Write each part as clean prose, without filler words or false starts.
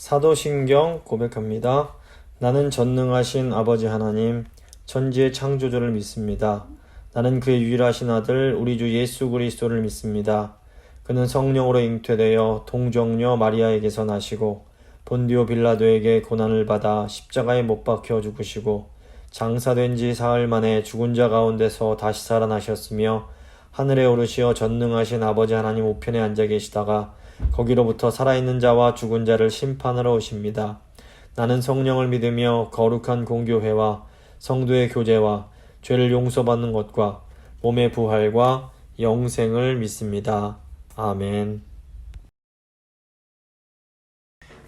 사도신경 고백합니다. 나는 전능하신 아버지 하나님, 천지의 창조주를 믿습니다. 나는 그의 유일하신 아들 우리 주 예수 그리스도를 믿습니다. 그는 성령으로 잉태되어 동정녀 마리아에게서 나시고 본디오 빌라도에게 고난을 받아 십자가에 못 박혀 죽으시고 장사된 지 사흘 만에 죽은 자 가운데서 다시 살아나셨으며 하늘에 오르시어 전능하신 아버지 하나님 우편에 앉아 계시다가 거기로부터 살아있는 자와 죽은 자를 심판하러 오십니다. 나는 성령을 믿으며 거룩한 공교회와 성도의 교제와 죄를 용서받는 것과 몸의 부활과 영생을 믿습니다. 아멘.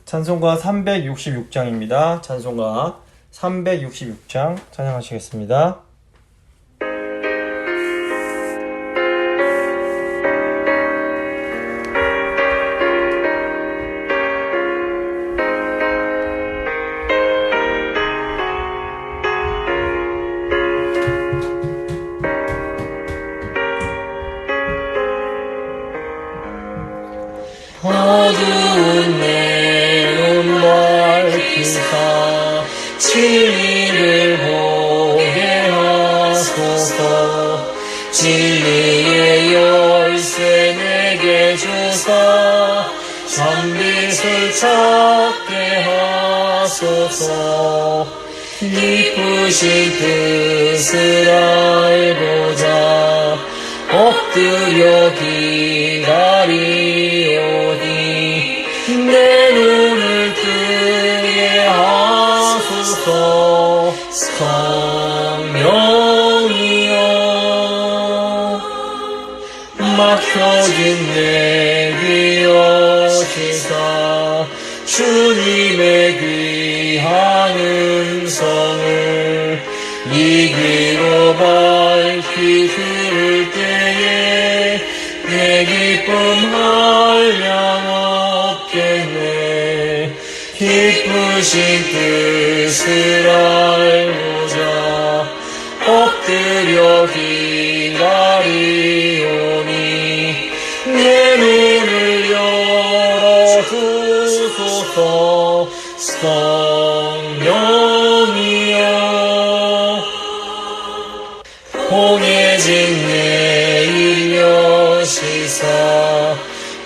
찬송가 366장입니다. 찬송가 366장 찬양하시겠습니다. 어두운 내 눈 밝히사 진리를 보게 하소서. 진리의 열쇠 내게 주사 참빛을 찾게 하소서. 기쁘신 뜻을 알고자 엎드려 기다리오니 내 눈을 뜨게 하소서. 성령이여 막혀진 내 귀 여시사 주님의 귀한 음성을 이 귀로 밝히 들을 때에 내 기쁨 한량 없겠네. 기쁘신 뜻을 알고자 엎드려 기다리오니 내 눈을 열어주소서. 성령이여 공해진 내 여시사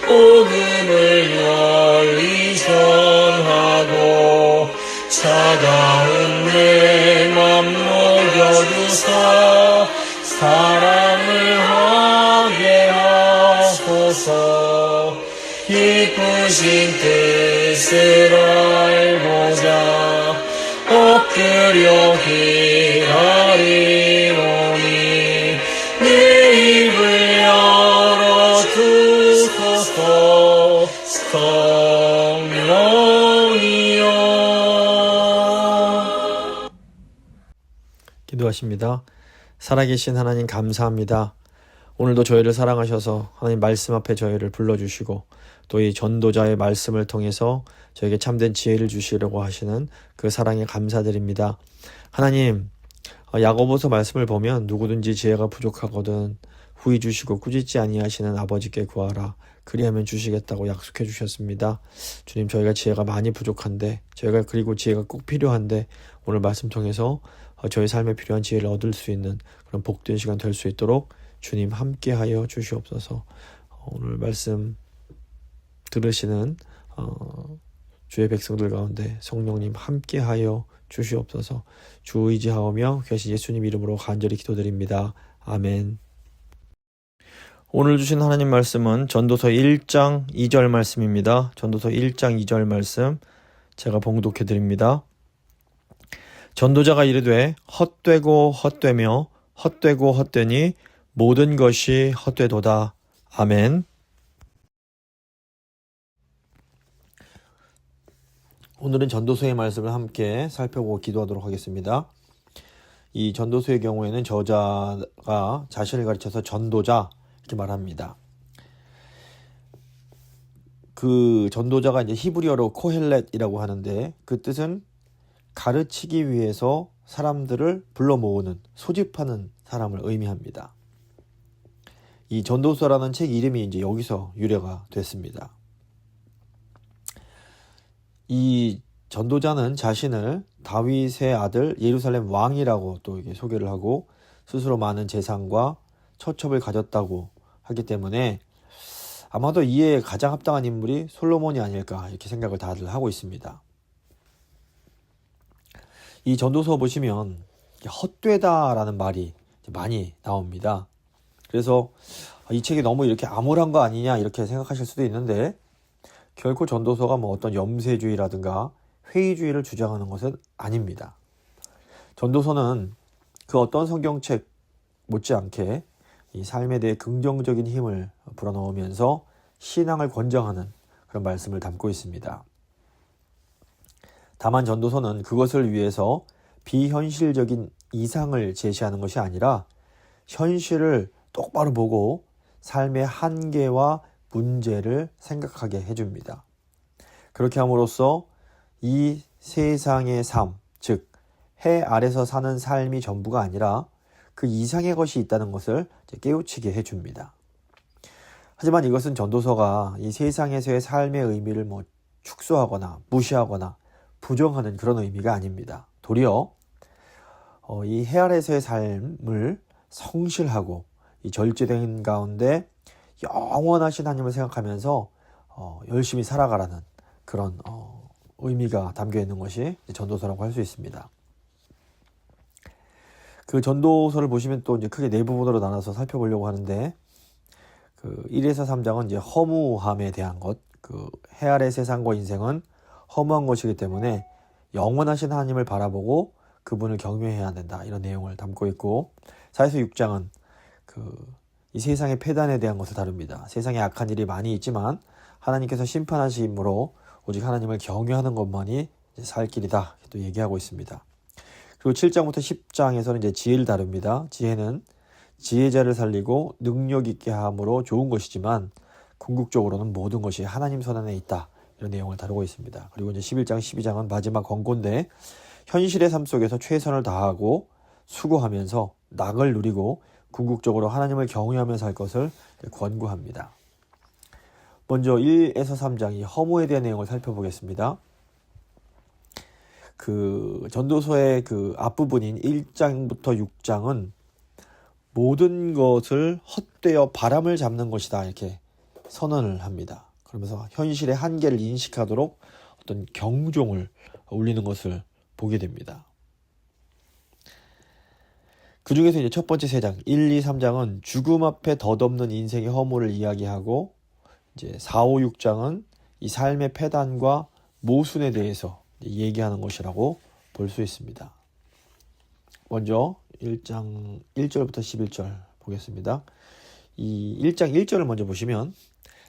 복음을 널리 전하고 차가운 내 맘 녹여주사 사랑을 하게 하소서. 기쁘신 뜻을 알고자 엎드려 기다리오니 내 입을 열어주소서. 성령이여. 기도하십니다. 살아계신 하나님 감사합니다. 오늘도 저희를 사랑하셔서 하나님 말씀 앞에 저희를 불러주시고 또 이 전도자의 말씀을 통해서 저에게 참된 지혜를 주시려고 하시는 그 사랑에 감사드립니다. 하나님, 야고보서 말씀을 보면 누구든지 지혜가 부족하거든 후히 주시고 꾸짖지 아니하시는 아버지께 구하라 그리하면 주시겠다고 약속해 주셨습니다. 주님, 저희가 지혜가 많이 부족한데 저희가 그리고 지혜가 꼭 필요한데 오늘 말씀 통해서 저희 삶에 필요한 지혜를 얻을 수 있는 그런 복된 시간 될 수 있도록 주님 함께하여 주시옵소서. 오늘 말씀 들으시는 주의 백성들 가운데 성령님 함께하여 주시옵소서. 주 의지하오며 계신 예수님 이름으로 간절히 기도드립니다. 아멘. 오늘 주신 하나님 말씀은 전도서 1장 2절 말씀입니다. 전도서 1장 2절 말씀 제가 봉독해 드립니다. 전도자가 이르되 헛되고 헛되며 헛되고 헛되니 모든 것이 헛되도다. 아멘. 오늘은 전도서의 말씀을 함께 살펴보고 기도하도록 하겠습니다. 이 전도서의 경우에는 저자가 자신을 가르쳐서 전도자 이렇게 말합니다. 그 전도자가 이제 히브리어로 코헬렛이라고 하는데 그 뜻은 가르치기 위해서 사람들을 불러 모으는, 소집하는 사람을 의미합니다. 이 전도서라는 책 이름이 이제 여기서 유래가 됐습니다. 이 전도자는 자신을 다윗의 아들 예루살렘 왕이라고 또 이게 소개를 하고 스스로 많은 재산과 처첩을 가졌다고 하기 때문에 아마도 이에 가장 합당한 인물이 솔로몬이 아닐까 이렇게 생각을 다들 하고 있습니다. 이 전도서 보시면 헛되다라는 말이 많이 나옵니다. 그래서 이 책이 너무 이렇게 암울한 거 아니냐 이렇게 생각하실 수도 있는데 결코 전도서가 뭐 어떤 염세주의라든가 회의주의를 주장하는 것은 아닙니다. 전도서는 그 어떤 성경책 못지않게 이 삶에 대해 긍정적인 힘을 불어넣으면서 신앙을 권장하는 그런 말씀을 담고 있습니다. 다만 전도서는 그것을 위해서 비현실적인 이상을 제시하는 것이 아니라 현실을 똑바로 보고 삶의 한계와 문제를 생각하게 해줍니다. 그렇게 함으로써 이 세상의 삶, 즉 해 아래서 사는 삶이 전부가 아니라 그 이상의 것이 있다는 것을 깨우치게 해줍니다. 하지만 이것은 전도서가 이 세상에서의 삶의 의미를 뭐 축소하거나 무시하거나 부정하는 그런 의미가 아닙니다. 도리어 이 해 아래서의 삶을 성실하고 이 절제된 가운데 영원하신 하나님을 생각하면서 열심히 살아가라는 그런 의미가 담겨 있는 것이 전도서라고 할 수 있습니다. 그 전도서를 보시면 또 이제 크게 네 부분으로 나눠서 살펴보려고 하는데 그 1에서 3장은 이제 허무함에 대한 것, 그 해 아래 세상과 인생은 허무한 것이기 때문에 영원하신 하나님을 바라보고 그분을 경외해야 된다 이런 내용을 담고 있고 4에서 6장은 이 세상의 패단에 대한 것을 다룹니다. 세상에 악한 일이 많이 있지만 하나님께서 심판하심으로 오직 하나님을 경외하는 것만이 살 길이다 또 얘기하고 있습니다. 그리고 7장부터 10장에서는 이제 지혜를 다룹니다. 지혜는 지혜자를 살리고 능력 있게 함으로 좋은 것이지만 궁극적으로는 모든 것이 하나님 손안에 있다 이런 내용을 다루고 있습니다. 그리고 이제 11장, 12장은 마지막 권고인데 현실의 삶 속에서 최선을 다하고 수고하면서 낙을 누리고 궁극적으로 하나님을 경외하며 살 것을 권고합니다. 먼저 1에서 3장 이 허무에 대한 내용을 살펴보겠습니다. 그 전도서의 그 앞부분인 1장부터 6장은 모든 것을 헛되어 바람을 잡는 것이다 이렇게 선언을 합니다. 그러면서 현실의 한계를 인식하도록 어떤 경종을 울리는 것을 보게 됩니다. 그 중에서 이제 첫 번째 3장, 1, 2, 3장은 죽음 앞에 덧없는 인생의 허무를 이야기하고 이제 4, 5, 6장은 이 삶의 패단과 모순에 대해서 얘기하는 것이라고 볼 수 있습니다. 먼저 1장 1절부터 11절 보겠습니다. 이 1장 1절을 먼저 보시면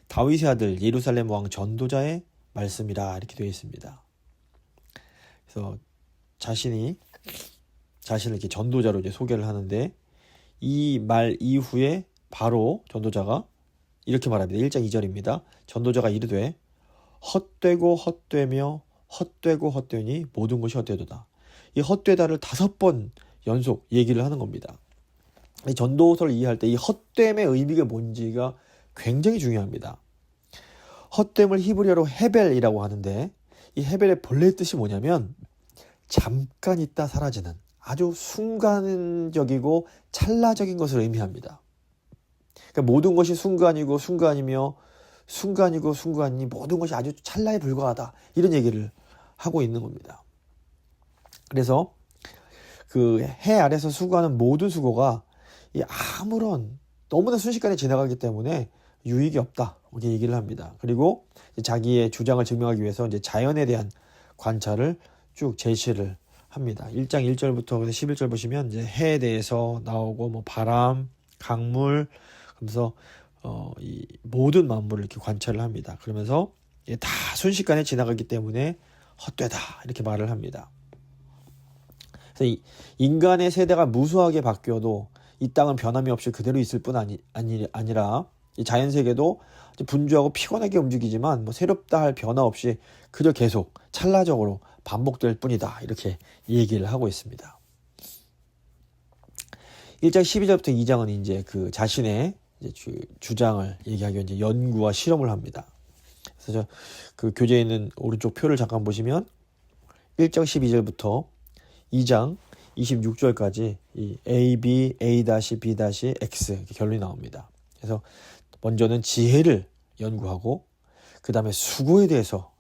다윗의 아들 예루살렘 왕 전도자의 말씀이라 이렇게 되어 있습니다. 그래서 자신을 이렇게 전도자로 이제 소개를 하는데 이 말 이후에 바로 전도자가 이렇게 말합니다. 1장 2절입니다. 전도자가 이르되 헛되고 헛되며 헛되고 헛되니 모든 것이 헛되도다. 이 헛되다를 5번 연속 얘기를 하는 겁니다. 이 전도서를 이해할 때 이 헛됨의 의미가 뭔지가 굉장히 중요합니다. 헛됨을 히브리어로 헤벨이라고 하는데 이 헤벨의 본래 뜻이 뭐냐면 잠깐 있다 사라지는 아주 순간적이고 찰나적인 것을 의미합니다. 그러니까 모든 것이 순간이고 순간이며 순간이고 순간이 모든 것이 아주 찰나에 불과하다 이런 얘기를 하고 있는 겁니다. 그래서 그 해 아래서 수고하는 모든 수고가 이 아무런 너무나 순식간에 지나가기 때문에 유익이 없다 이렇게 얘기를 합니다. 그리고 자기의 주장을 증명하기 위해서 이제 자연에 대한 관찰을 쭉 제시를 합니다. 1장 1절부터 11절 보시면 이제 해에 대해서 나오고 뭐 바람, 강물 그러면서 이 모든 만물을 이렇게 관찰을 합니다. 그러면서 다 순식간에 지나가기 때문에 헛되다 이렇게 말을 합니다. 그래서 이 인간의 세대가 무수하게 바뀌어도 이 땅은 변함이 없이 그대로 있을 뿐 아니라 이 자연 세계도 분주하고 피곤하게 움직이지만 뭐 새롭다 할 변화 없이 그저 계속 찰나적으로 반복될 뿐이다 이렇게 얘기를 하고 있습니다. 1장 12절부터 2장은 이제 그 자신의 이제 주장을 얘기하기 위해 이제 연구와 실험을 합니다. 그래서 그 교재에 있는 오른쪽 표를 잠깐 보시면 1장 12절부터 2장 26절까지 이 A, B, A-B-X 이렇게 결론이 나옵니다. 그래서 먼저는 지혜를 연구하고 그 다음에 수고에 대해서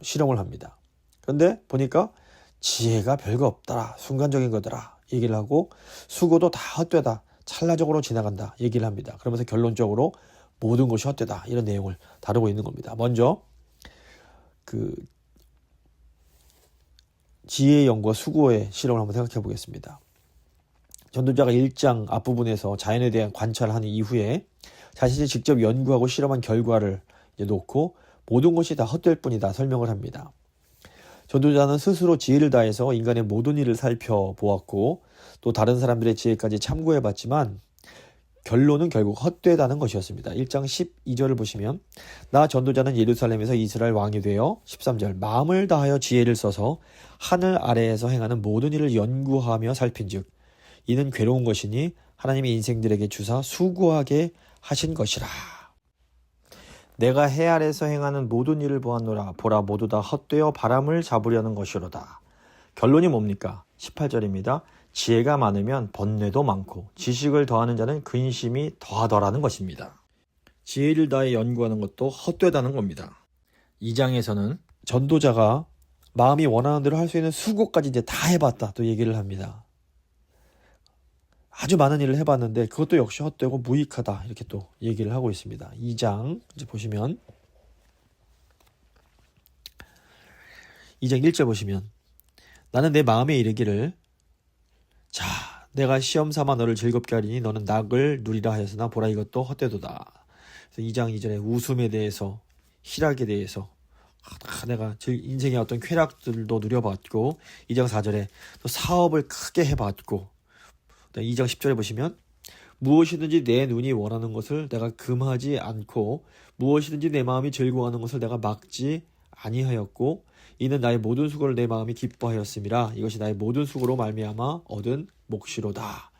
실험을 합니다. 그런데 보니까 지혜가 별거 없더라, 순간적인 거더라 얘기를 하고, 수고도 다 헛되다, 찰나적으로 지나간다 얘기를 합니다. 그러면서 결론적으로 모든 것이 헛되다 이런 내용을 다루고 있는 겁니다. 먼저 그 지혜의 연구와 수고의 실험을 한번 생각해 보겠습니다. 전도자가 1장 앞부분에서 자연에 대한 관찰을 한 이후에 자신이 직접 연구하고 실험한 결과를 이제 놓고 모든 것이 다 헛될 뿐이다 설명을 합니다. 전도자는 스스로 지혜를 다해서 인간의 모든 일을 살펴보았고 또 다른 사람들의 지혜까지 참고해봤지만 결론은 결국 헛되다는 것이었습니다. 1장 12절을 보시면 나 전도자는 예루살렘에서 이스라엘 왕이 되어 13절 마음을 다하여 지혜를 써서 하늘 아래에서 행하는 모든 일을 연구하며 살핀즉 이는 괴로운 것이니 하나님이 인생들에게 주사 수고하게 하신 것이라. 내가 해 아래에서 행하는 모든 일을 보았노라. 보라 모두 다 헛되어 바람을 잡으려는 것이로다. 결론이 뭡니까? 18절입니다. 지혜가 많으면 번뇌도 많고 지식을 더하는 자는 근심이 더하더라는 것입니다. 지혜를 다해 연구하는 것도 헛되다는 겁니다. 2장에서는 전도자가 마음이 원하는 대로 할 수 있는 수고까지 이제 다 해봤다 또 얘기를 합니다. 아주 많은 일을 해봤는데 그것도 역시 헛되고 무익하다 이렇게 또 얘기를 하고 있습니다. 2장 이제 보시면 2장 1절 보시면 나는 내 마음에 이르기를 자 내가 시험 삼아 너를 즐겁게 하리니 너는 낙을 누리라 하였으나 보라 이것도 헛되도다. 그래서 2장 2절에 웃음에 대해서 희락에 대해서 내가 인생의 어떤 쾌락들도 누려봤고 2장 4절에 또 사업을 크게 해봤고 2장 10절에 보시면 무엇이든지 내 눈이 원하는 것을 내가 금하지 않고 무엇이든지 내 마음이 즐거워하는 것을 내가 막지 아니하였고 이는 나의 모든 수고를 내 마음이 기뻐하였음이라 이것이 나의 모든 수고로 말미암아 얻은 몫이로다.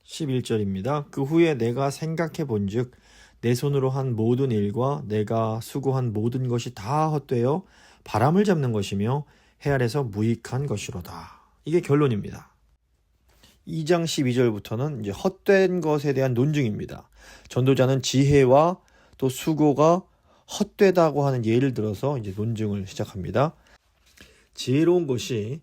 11절입니다. 그 후에 내가 생각해 본즉 내 손으로 한 모든 일과 내가 수고한 모든 것이 다 헛되어 바람을 잡는 것이며 해 아래서 무익한 것이로다. 이게 결론입니다. 2장 12절부터는 이제 헛된 것에 대한 논증입니다. 전도자는 지혜와 또 수고가 헛되다고 하는 예를 들어서 이제 논증을 시작합니다. 지혜로운 것이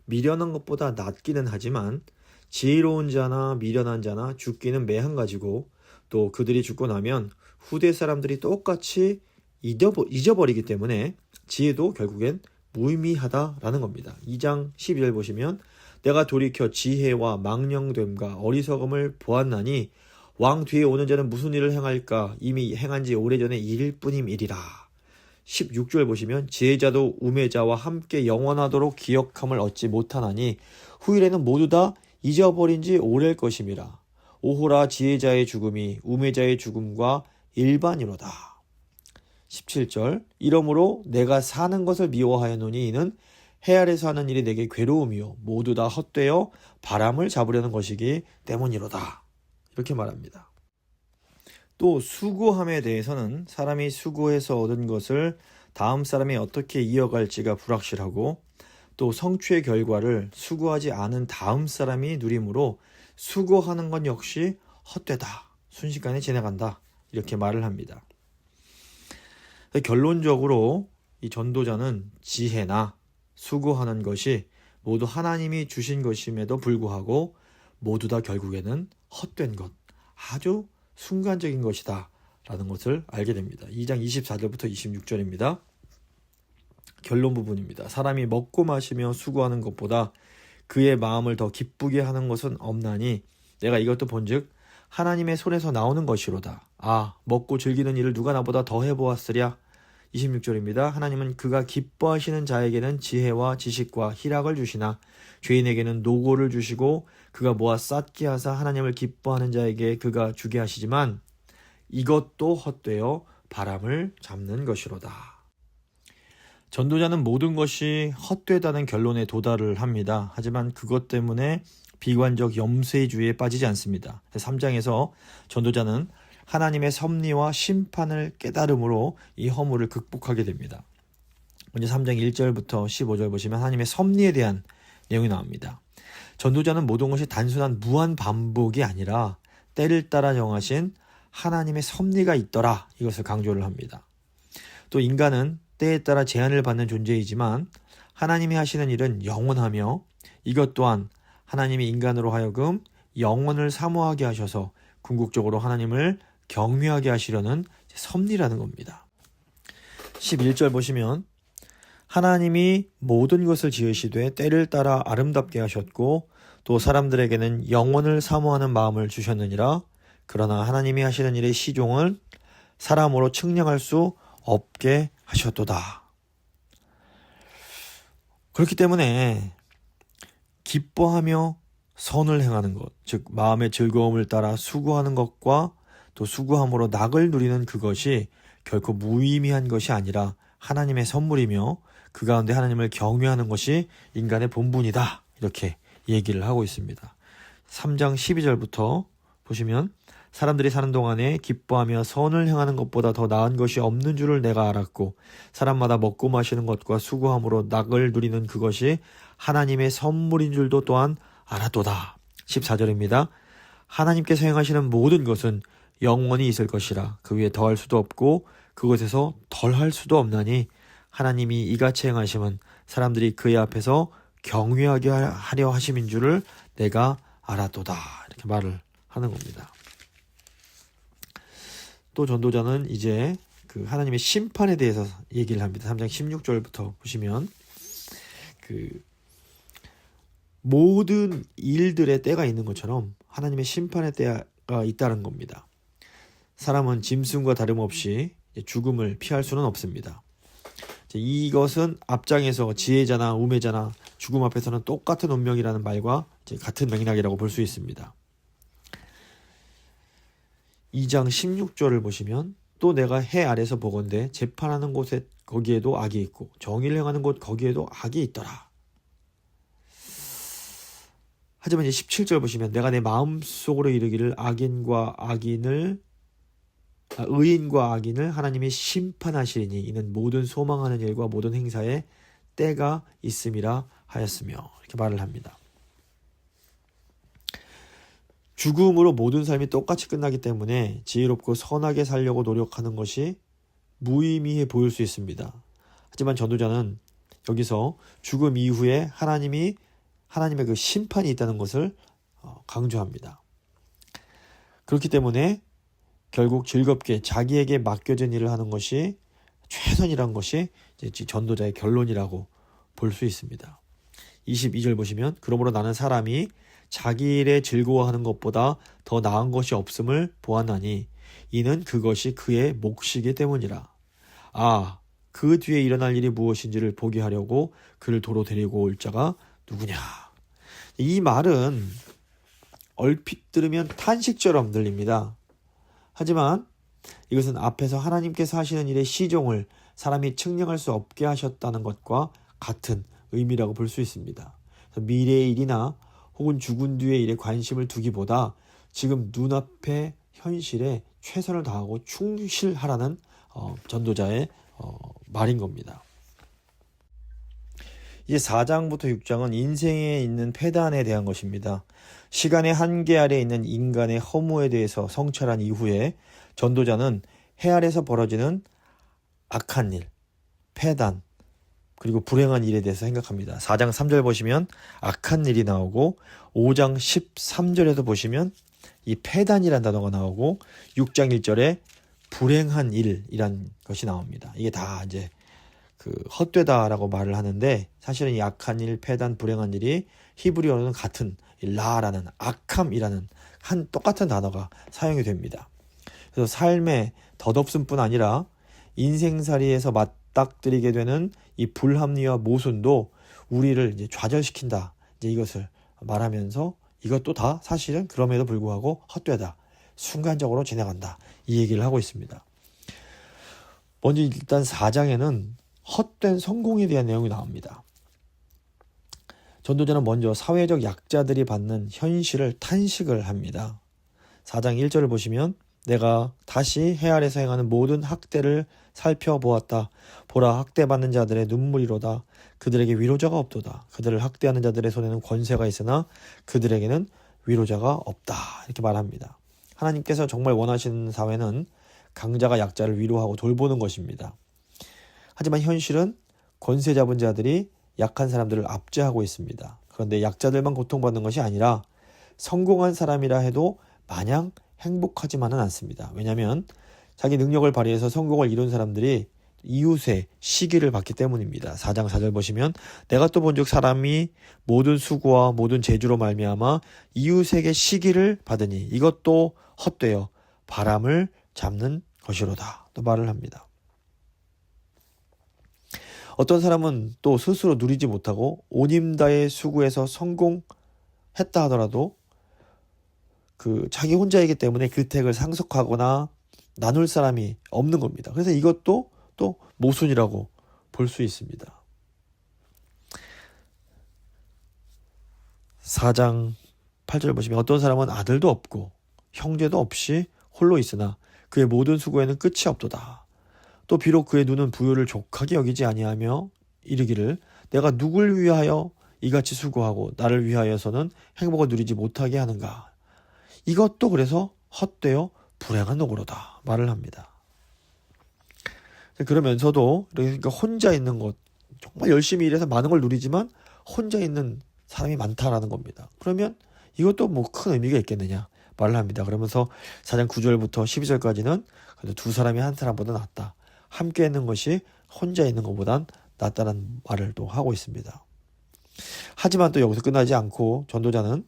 미련한 것보다 낫기는 하지만 지혜로운 자나 미련한 자나 죽기는 매한가지고 또 그들이 죽고 나면 후대 사람들이 똑같이 잊어버리기 때문에 지혜도 결국엔 무의미하다라는 겁니다. 2장 12절 보시면 내가 돌이켜 지혜와 망령됨과 어리석음을 보았나니 왕 뒤에 오는 자는 무슨 일을 행할까 이미 행한 지 오래전에 일일 뿐임이리라. 16절 보시면 지혜자도 우매자와 함께 영원하도록 기억함을 얻지 못하나니 후일에는 모두 다 잊어버린 지 오래일 것임이라. 오호라 지혜자의 죽음이 우매자의 죽음과 일반이로다. 17절 이러므로 내가 사는 것을 미워하였노니 이는 해 아래서 하는 일이 내게 괴로움이요 모두 다 헛되어 바람을 잡으려는 것이기 때문이로다. 이렇게 말합니다. 또 수고함에 대해서는 사람이 수고해서 얻은 것을 다음 사람이 어떻게 이어갈지가 불확실하고 또 성취의 결과를 수고하지 않은 다음 사람이 누리므로 수고하는 건 역시 헛되다. 순식간에 지나간다. 이렇게 말을 합니다. 결론적으로 이 전도자는 지혜나 수고하는 것이 모두 하나님이 주신 것임에도 불구하고 모두 다 결국에는 헛된 것, 아주 순간적인 것이다 라는 것을 알게 됩니다. 2장 24절부터 26절입니다. 결론 부분입니다. 사람이 먹고 마시며 수고하는 것보다 그의 마음을 더 기쁘게 하는 것은 없나니 내가 이것도 본즉 하나님의 손에서 나오는 것이로다. 아, 먹고 즐기는 일을 누가 나보다 더 해보았으랴. 26절입니다. 하나님은 그가 기뻐하시는 자에게는 지혜와 지식과 희락을 주시나 죄인에게는 노고를 주시고 그가 모아 쌓게 하사 하나님을 기뻐하는 자에게 그가 주게 하시지만 이것도 헛되어 바람을 잡는 것이로다. 전도자는 모든 것이 헛되다는 결론에 도달을 합니다. 하지만 그것 때문에 비관적 염세주의에 빠지지 않습니다. 3장에서 전도자는 하나님의 섭리와 심판을 깨달음으로 이 허물을 극복하게 됩니다. 먼저 3장 1절부터 15절 보시면 하나님의 섭리에 대한 내용이 나옵니다. 전도자는 모든 것이 단순한 무한 반복이 아니라 때를 따라 정하신 하나님의 섭리가 있더라, 이것을 강조를 합니다. 또 인간은 때에 따라 제한을 받는 존재이지만 하나님이 하시는 일은 영원하며 이것 또한 하나님이 인간으로 하여금 영원을 사모하게 하셔서 궁극적으로 하나님을 경외하게 하시려는 섭리라는 겁니다. 11절 보시면 하나님이 모든 것을 지으시되 때를 따라 아름답게 하셨고 또 사람들에게는 영원을 사모하는 마음을 주셨느니라. 그러나 하나님이 하시는 일의 시종을 사람으로 측량할 수 없게 하셨도다. 그렇기 때문에 기뻐하며 선을 행하는 것, 즉 마음의 즐거움을 따라 수고하는 것과 또 수고함으로 낙을 누리는 그것이 결코 무의미한 것이 아니라 하나님의 선물이며 그 가운데 하나님을 경외하는 것이 인간의 본분이다, 이렇게 얘기를 하고 있습니다. 3장 12절부터 보시면 사람들이 사는 동안에 기뻐하며 선을 행하는 것보다 더 나은 것이 없는 줄을 내가 알았고 사람마다 먹고 마시는 것과 수고함으로 낙을 누리는 그것이 하나님의 선물인 줄도 또한 알았도다. 14절입니다. 하나님께서 행하시는 모든 것은 영원히 있을 것이라 그 위에 더할 수도 없고 그것에서 덜할 수도 없나니 하나님이 이같이 행하심은 사람들이 그의 앞에서 경외하게 하려 하심인 줄을 내가 알았도다, 이렇게 말을 하는 겁니다. 또 전도자는 이제 그 하나님의 심판에 대해서 얘기를 합니다. 3장 16절부터 보시면 모든 일들의 때가 있는 것처럼 하나님의 심판의 때가 있다는 겁니다. 사람은 짐승과 다름없이 죽음을 피할 수는 없습니다. 이것은 앞장에서 지혜자나 우매자나 죽음 앞에서는 똑같은 운명이라는 말과 같은 맥락이라고 볼 수 있습니다. 2장 16절을 보시면 또 내가 해 아래서 보건대 재판하는 곳에 거기에도 악이 있고 정의를 행하는 곳 거기에도 악이 있더라. 하지만 이제 17절 보시면 내가 내 마음속으로 이르기를 의인과 악인을 하나님이 심판하시리니 이는 모든 소망하는 일과 모든 행사에 때가 있음이라 하였으며, 이렇게 말을 합니다. 죽음으로 모든 삶이 똑같이 끝나기 때문에 지혜롭고 선하게 살려고 노력하는 것이 무의미해 보일 수 있습니다. 하지만 전도자는 여기서 죽음 이후에 하나님의 그 심판이 있다는 것을 강조합니다. 그렇기 때문에 결국 즐겁게 자기에게 맡겨진 일을 하는 것이 최선이란 것이 이제 전도자의 결론이라고 볼 수 있습니다. 22절 보시면 그러므로 나는 사람이 자기 일에 즐거워하는 것보다 더 나은 것이 없음을 보았나니 이는 그것이 그의 몫이기 때문이라. 그 뒤에 일어날 일이 무엇인지를 보게 하려고 그를 도로 데리고 올 자가 누구냐. 이 말은 얼핏 들으면 탄식처럼 들립니다. 하지만 이것은 앞에서 하나님께서 하시는 일의 시종을 사람이 측량할 수 없게 하셨다는 것과 같은 의미라고 볼 수 있습니다. 미래의 일이나 혹은 죽은 뒤의 일에 관심을 두기보다 지금 눈앞의 현실에 최선을 다하고 충실하라는 전도자의 말인 겁니다. 이제 4장부터 6장은 인생에 있는 패단에 대한 것입니다. 시간의 한계 아래 있는 인간의 허무에 대해서 성찰한 이후에 전도자는 해 아래서 벌어지는 악한 일, 패단, 그리고 불행한 일에 대해서 생각합니다. 4장 3절 보시면 악한 일이 나오고 5장 13절에도 보시면 이 패단이란 단어가 나오고 6장 1절에 불행한 일이란 것이 나옵니다. 이게 다 이제 헛되다라고 말을 하는데 사실은 이 악한 일, 패단, 불행한 일이 히브리어로는 같은 라라는 악함이라는 똑같은 단어가 사용이 됩니다. 그래서 삶의 덧없음뿐 아니라 인생살이에서 맞닥뜨리게 되는 이 불합리와 모순도 우리를 이제 좌절시킨다. 이제 이것을 말하면서 이것도 다 사실은 그럼에도 불구하고 헛되다. 순간적으로 지나간다. 이 얘기를 하고 있습니다. 먼저 일단 4장에는 헛된 성공에 대한 내용이 나옵니다. 전도자는 먼저 사회적 약자들이 받는 현실을 탄식을 합니다. 4장 1절을 보시면 내가 다시 해 아래서 행하는 모든 학대를 살펴보았다. 보라, 학대받는 자들의 눈물이로다. 그들에게 위로자가 없도다. 그들을 학대하는 자들의 손에는 권세가 있으나 그들에게는 위로자가 없다. 이렇게 말합니다. 하나님께서 정말 원하시는 사회는 강자가 약자를 위로하고 돌보는 것입니다. 하지만 현실은 권세 잡은 자들이 약한 사람들을 압제하고 있습니다. 그런데 약자들만 고통받는 것이 아니라 성공한 사람이라 해도 마냥 행복하지만은 않습니다. 왜냐하면 자기 능력을 발휘해서 성공을 이룬 사람들이 이웃의 시기를 받기 때문입니다. 4장 4절 보시면 내가 또 본즉 사람이 모든 수고와 모든 재주로 말미암아 이웃에게 시기를 받으니 이것도 헛되어 바람을 잡는 것이로다. 또 말을 합니다. 어떤 사람은 또 스스로 누리지 못하고 온힘다의 수고에서 성공했다 하더라도 자기 혼자이기 때문에 그 택을 상속하거나 나눌 사람이 없는 겁니다. 그래서 이것도 또 모순이라고 볼 수 있습니다. 4장 8절 보시면 어떤 사람은 아들도 없고 형제도 없이 홀로 있으나 그의 모든 수고에는 끝이 없도다. 또 비록 그의 눈은 부요를 족하게 여기지 아니하며 이르기를 내가 누굴 위하여 이같이 수고하고 나를 위하여서는 행복을 누리지 못하게 하는가. 이것도 그래서 헛되어 불행한 노고로다 말을 합니다. 그러면서도 그러니까 혼자 있는 것, 정말 열심히 일해서 많은 걸 누리지만 혼자 있는 사람이 많다라는 겁니다. 그러면 이것도 뭐 큰 의미가 있겠느냐 말을 합니다. 그러면서 4장 9절부터 12절까지는 그래도 두 사람이 한 사람보다 낫다. 함께 있는 것이 혼자 있는 것보단 낫다는 말을 또 하고 있습니다. 하지만 또 여기서 끝나지 않고 전도자는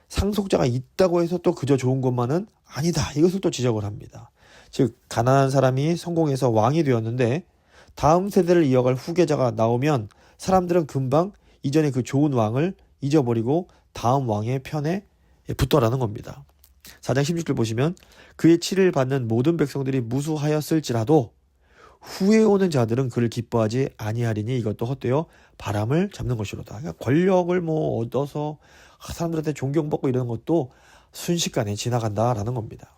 상속자가 있다고 해서 또 그저 좋은 것만은 아니다. 이것을 또 지적을 합니다. 즉 가난한 사람이 성공해서 왕이 되었는데 다음 세대를 이어갈 후계자가 나오면 사람들은 금방 이전에 그 좋은 왕을 잊어버리고 다음 왕의 편에 붙더라는 겁니다. 4장 16절 보시면 그의 치를 받는 모든 백성들이 무수하였을지라도 후에 오는 자들은 그를 기뻐하지 아니하리니 이것도 헛되어 바람을 잡는 것이로다. 그러니까 권력을 뭐 얻어서 사람들한테 존경받고 이러는 것도 순식간에 지나간다라는 겁니다.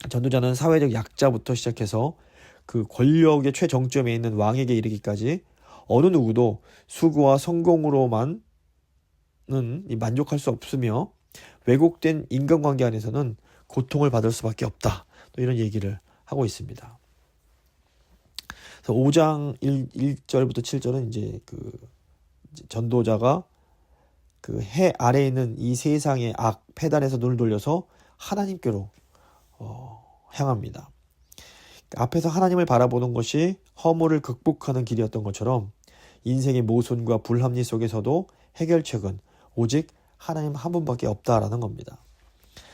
전도자는 사회적 약자부터 시작해서 그 권력의 최정점에 있는 왕에게 이르기까지 어느 누구도 수고와 성공으로만은 만족할 수 없으며 왜곡된 인간관계 안에서는 고통을 받을 수밖에 없다. 또 이런 얘기를 하고 있습니다. 그래서 5장 1절부터 7절은 이제 전도자가 그 해 아래에 있는 이 세상의 악, 패단에서 눈을 돌려서 하나님께로 향합니다. 앞에서 하나님을 바라보는 것이 허물을 극복하는 길이었던 것처럼 인생의 모순과 불합리 속에서도 해결책은 오직 하나님 한 분밖에 없다라는 겁니다.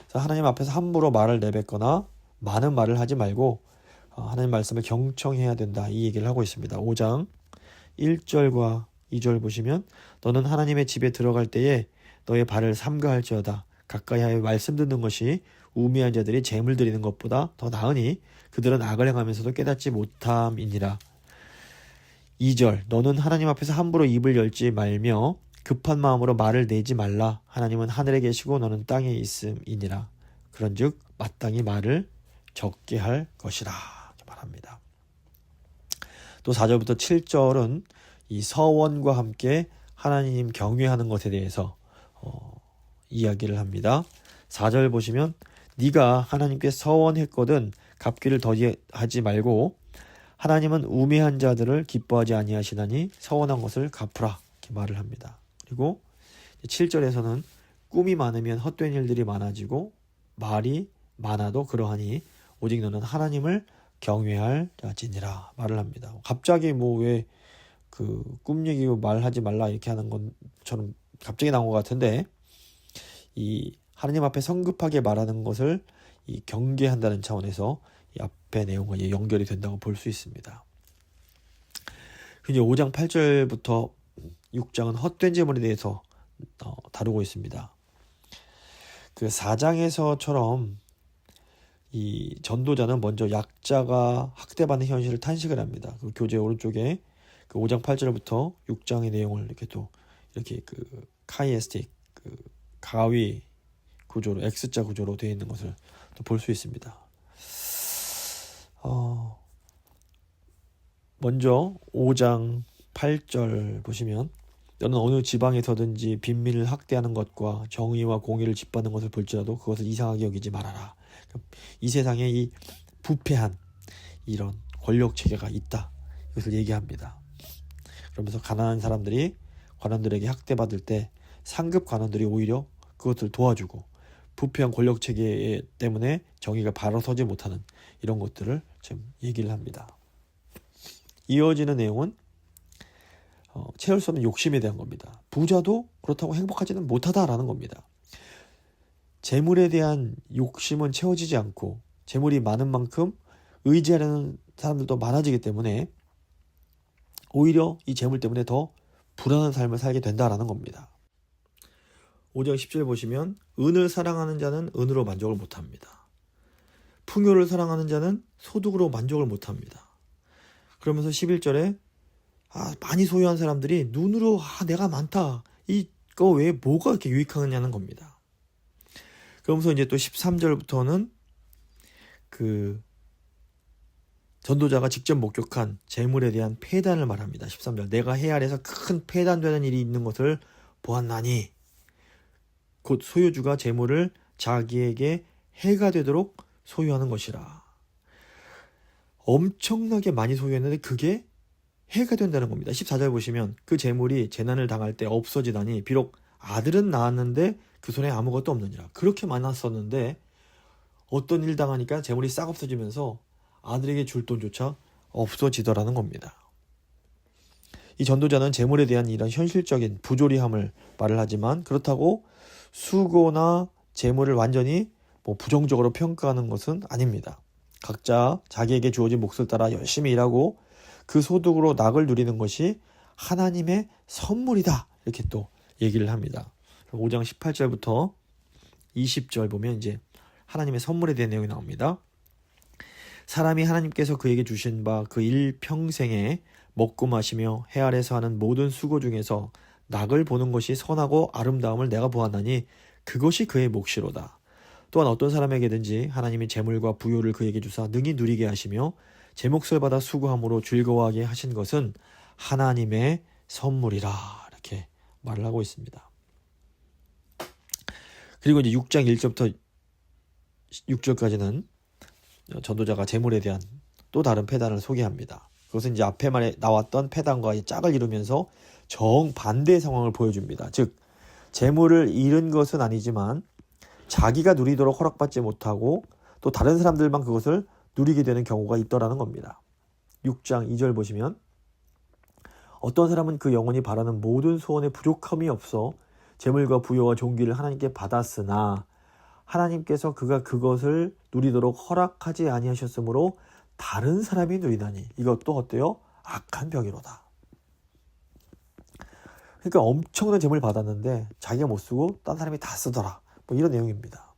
그래서 하나님 앞에서 함부로 말을 내뱉거나 많은 말을 하지 말고 하나님 말씀을 경청해야 된다. 이 얘기를 하고 있습니다. 5장 1절과 2절 보시면 너는 하나님의 집에 들어갈 때에 너의 발을 삼가할지어다. 가까이 하여 말씀 듣는 것이 우매한 자들이 재물 드리는 것보다 더 나으니 그들은 악을 행하면서도 깨닫지 못함이니라. 2절 너는 하나님 앞에서 함부로 입을 열지 말며 급한 마음으로 말을 내지 말라. 하나님은 하늘에 계시고 너는 땅에 있음이니라. 그런즉 마땅히 말을 적게 할 것이라 말합니다. 또 4절부터 7절은 이 서원과 함께 하나님 경외하는 것에 대해서 이야기를 합니다. 4절 보시면 네가 하나님께 서원했거든 갚기를 더디하지 말고 하나님은 우매한 자들을 기뻐하지 아니하시나니 서원한 것을 갚으라 이렇게 말을 합니다. 그리고 7절에서는 꿈이 많으면 헛된 일들이 많아지고 말이 많아도 그러하니 오직 너는 하나님을 경외할 자지니라 말을 합니다. 갑자기 왜 꿈 얘기고 말하지 말라 이렇게 하는 것처럼 갑자기 나온 것 같은데 이 하나님 앞에 성급하게 말하는 것을 이 경계한다는 차원에서 이 앞의 내용과 연결이 된다고 볼 수 있습니다. 이제 5장 8절부터 6장은 헛된 재물에 대해서 다루고 있습니다. 그 4장에서처럼 이 전도자는 먼저 약자가 학대받는 현실을 탄식을 합니다. 그 교재 오른쪽에 그 5장 8절부터 6장의 내용을 이렇게 카이에스틱 가위 구조로, X자 구조로 되어 있는 것을 또 볼 수 있습니다. 먼저 5장 8절 보시면 너는 어느 지방에서든지 빈민을 학대하는 것과 정의와 공의를 짓밟는 것을 볼지라도 그것을 이상하게 여기지 말아라. 이 세상에 이 부패한 이런 권력 체계가 있다. 이것을 얘기합니다. 그러면서 가난한 사람들이 관원들에게 학대받을 때 상급 관원들이 오히려 그것을 도와주고 부패한 권력 체계 때문에 정의가 바로 서지 못하는 이런 것들을 지금 얘기를 합니다. 이어지는 내용은 채울 수 없는 욕심에 대한 겁니다. 부자도 그렇다고 행복하지는 못하다라는 겁니다. 재물에 대한 욕심은 채워지지 않고 재물이 많은 만큼 의지하려는 사람들도 많아지기 때문에 오히려 이 재물 때문에 더 불안한 삶을 살게 된다라는 겁니다. 5장 10절 보시면 은을 사랑하는 자는 은으로 만족을 못합니다. 풍요를 사랑하는 자는 소득으로 만족을 못합니다. 그러면서 11절에 많이 소유한 사람들이 눈으로 내가 많다. 이거 왜 뭐가 이렇게 유익하느냐는 겁니다. 그러면서 이제 또 13절부터는 그 전도자가 직접 목격한 재물에 대한 폐단을 말합니다. 13절 내가 해 아래서 큰 폐단되는 일이 있는 것을 보았나니 곧 소유주가 재물을 자기에게 해가 되도록 소유하는 것이라. 엄청나게 많이 소유했는데 그게 해가 된다는 겁니다. 14절 보시면 그 재물이 재난을 당할 때 없어지다니 비록 아들은 낳았는데 그 손에 아무것도 없느니라. 그렇게 많았었는데 어떤 일 당하니까 재물이 싹 없어지면서 아들에게 줄 돈조차 없어지더라는 겁니다. 이 전도자는 재물에 대한 이런 현실적인 부조리함을 말을 하지만 그렇다고 수고나 재물을 완전히 부정적으로 평가하는 것은 아닙니다. 각자 자기에게 주어진 몫을 따라 열심히 일하고 그 소득으로 낙을 누리는 것이 하나님의 선물이다. 이렇게 또 얘기를 합니다. 5장 18절부터 20절 보면 이제 하나님의 선물에 대한 내용이 나옵니다. 사람이 하나님께서 그에게 주신 바 그 일평생에 먹고 마시며 해 아래서 하는 모든 수고 중에서 낙을 보는 것이 선하고 아름다움을 내가 보았나니 그것이 그의 몫이로다. 또한 어떤 사람에게든지 하나님이 재물과 부요를 그에게 주사 능히 누리게 하시며 제 몫을 받아 수고함으로 즐거워하게 하신 것은 하나님의 선물이라. 이렇게 말을 하고 있습니다. 그리고 이제 6장 1절부터 6절까지는 전도자가 재물에 대한 또 다른 폐단을 소개합니다. 그것은 이제 앞에 말에 나왔던 폐단과 짝을 이루면서 정반대의 상황을 보여줍니다. 즉 재물을 잃은 것은 아니지만 자기가 누리도록 허락받지 못하고 또 다른 사람들만 그것을 누리게 되는 경우가 있더라는 겁니다. 6장 2절 보시면 어떤 사람은 그 영혼이 바라는 모든 소원에 부족함이 없어 재물과 부여와 존귀를 하나님께 받았으나 하나님께서 그가 그것을 누리도록 허락하지 아니하셨으므로 다른 사람이 누리다니 이것도 어때요? 악한 병이로다. 그러니까 엄청난 재물을 받았는데 자기가 못 쓰고 딴 사람이 다 쓰더라. 이런 내용입니다.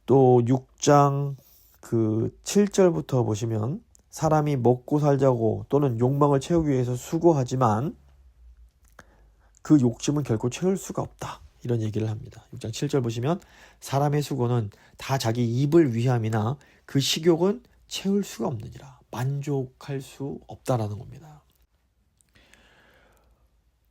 또 6장 7절부터 보시면 사람이 먹고 살자고 또는 욕망을 채우기 위해서 수고하지만 그 욕심은 결코 채울 수가 없다. 이런 얘기를 합니다. 6장 7절 보시면 사람의 수고는 다 자기 입을 위함이나 그 식욕은 채울 수가 없느니라. 만족할 수 없다라는 겁니다.